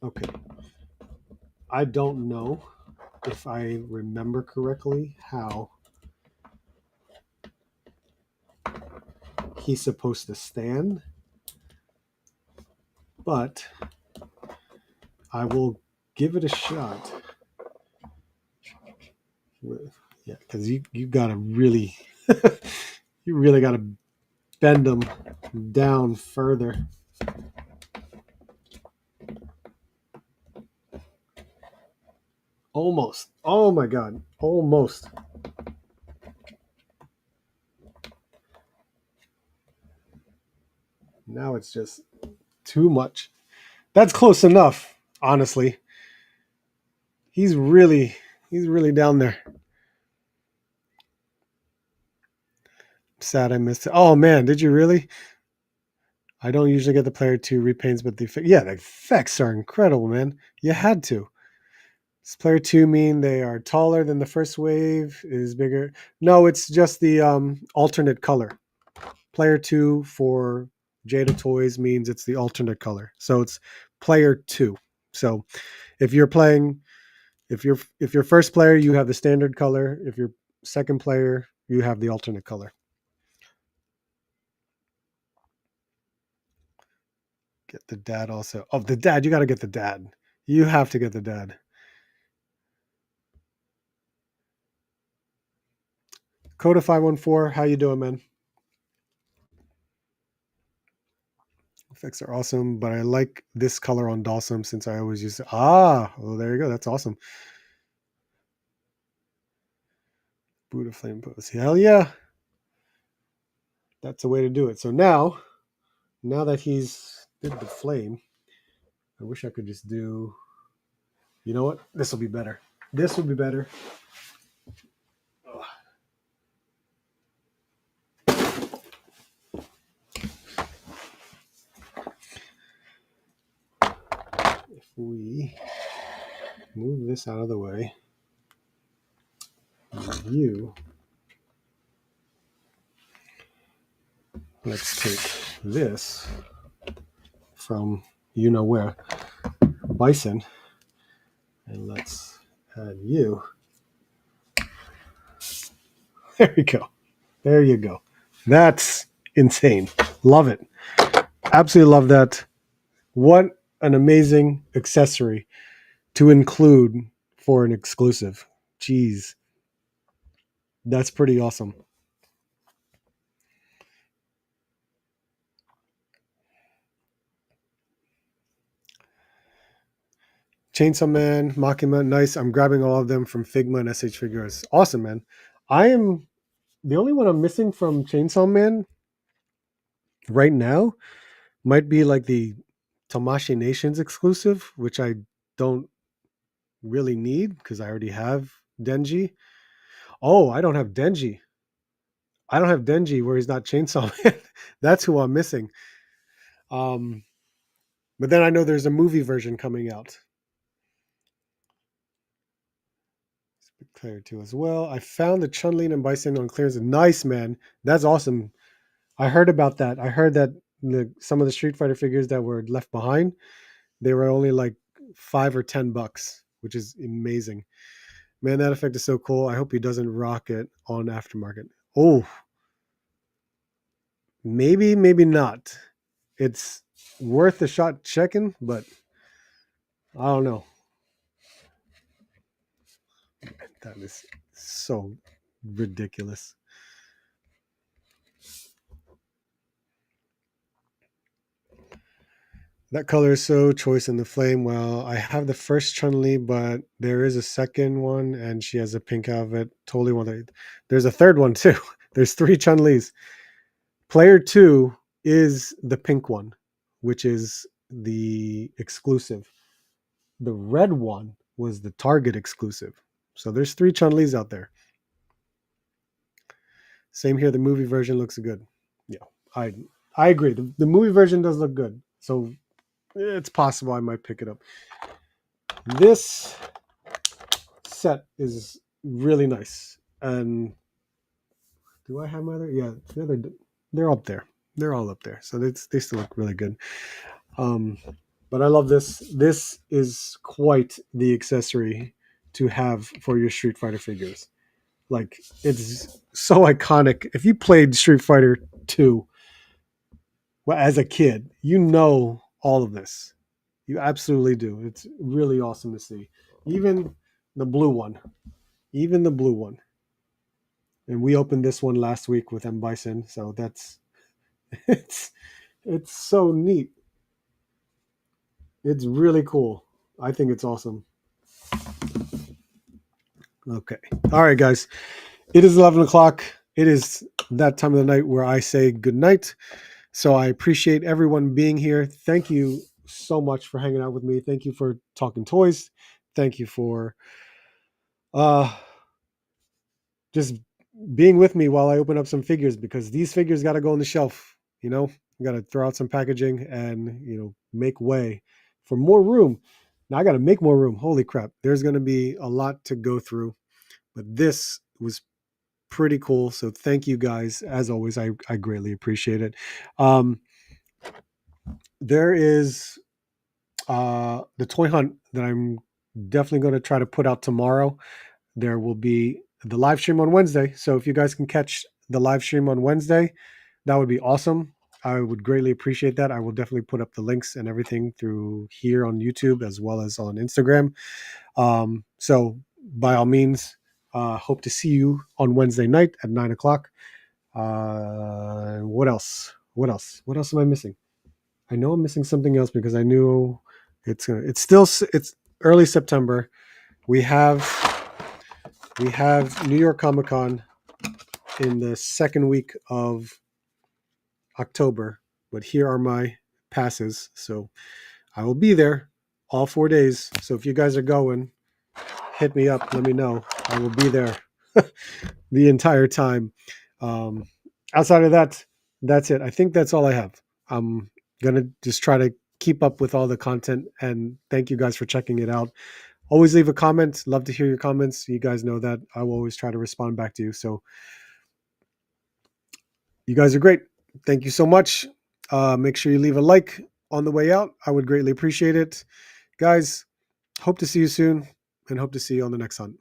Okay. I don't know if I remember correctly how he's supposed to stand, but I will give it a shot. Yeah, because you gotta really you really gotta bend them down further. Almost. Oh my god. Almost. Now it's just too much. That's close enough, honestly. He's really down there. Sad I missed it. Oh man, did you really? I don't usually get the player 2 repaints, but the effects are incredible, man. You had to. Does player 2 mean they are taller than the first wave? Is bigger? No, it's just the alternate color. Player 2 for Jada Toys means it's the alternate color. So it's player 2. So if you're playing, if you're first player, you have the standard color. If you're second player, you have the alternate color. Get the dad also. Oh, the dad. You got to get the dad. You have to get the dad. Coda 514. How you doing, man? Effects are awesome, but I like this color on Dalsum since I always use it. Ah, well, there you go. That's awesome. Buddha flame pose. Hell yeah. That's the way to do it. So now that he's did the flame, I wish I could just do, you know what? This will be better. This will be better. If we move this out of the way, you, let's take this from you know where, Bison, and let's add you. There you go. There you go. That's insane. Love it. Absolutely love that. What an amazing accessory to include for an exclusive. Jeez. That's pretty awesome. Chainsaw Man, Makima, nice. I'm grabbing all of them from Figma and SH Figures. Awesome, man. I am the only one I'm missing from Chainsaw Man right now might be like the Tamashi Nations exclusive, which I don't really need because I already have Denji. Oh, I don't have Denji. I don't have Denji where he's not Chainsaw Man. That's who I'm missing. Um, but then I know there's a movie version coming out. Clear too as well. I found the Chun-Li and Bison on clearance. Nice, man. That's awesome. I heard about that. I heard that some of the Street Fighter figures that were left behind, they were only like $5 or $10, which is amazing. Man, that effect is so cool. I hope he doesn't rock it on aftermarket. Oh, maybe not. it's worth a shot checking, but I don't know. That is so ridiculous. That color is so choice in the flame. Well, I have the first Chun-Li, but there is a second one, and she has a pink outfit. Totally want to. There's a third one too. There's 3 Chun-Lis. Player 2 is the pink one, which is the exclusive. The red one was the Target exclusive. So there's 3 Chun-Lis out there. Same here. The movie version looks good. Yeah, I agree. The movie version does look good. So it's possible I might pick it up. This set is really nice. And do I have my other? Yeah, they're up there. They're all up there. So they still look really good. But I love this. This is quite the accessory to have for your Street Fighter figures. Like, it's so iconic. If you played Street Fighter 2 as a kid, you know all of this. You absolutely do. It's really awesome to see. Even the blue one. Even the blue one. And we opened this one last week with M. Bison, so that's it's it's so neat. It's really cool. I think it's awesome. Okay. All right, guys. It is 11 o'clock. It is that time of the night where I say good night. So I appreciate everyone being here. Thank you so much for hanging out with me. Thank you for talking toys. Thank you for just being with me while I open up some figures, because these figures got to go on the shelf. You know, got to throw out some packaging and, make way for more room. Now I got to make more room. Holy crap. There's going to be a lot to go through, but this was pretty cool. So thank you guys. As always, I greatly appreciate it. There is the toy hunt that I'm definitely going to try to put out tomorrow. There will be the live stream on Wednesday. So if you guys can catch the live stream on Wednesday, that would be awesome. I would greatly appreciate that. I will definitely put up the links and everything through here on YouTube as well as on Instagram. So by all means, hope to see you on Wednesday night at 9 o'clock. What else? What else am I missing? I know I'm missing something else because I knew it's early September. We have New York Comic Con in the second week of October, but here are my passes. So I will be there all 4 days. So if you guys are going, hit me up. Let me know. I will be there the entire time. Outside of that, that's it. I think that's all I have. I'm going to just try to keep up with all the content, and thank you guys for checking it out. Always leave a comment. Love to hear your comments. You guys know that I will always try to respond back to you. So you guys are great. Thank you so much. Make sure you leave a like on the way out. I would greatly appreciate it. Guys, hope to see you soon, and hope to see you on the next hunt.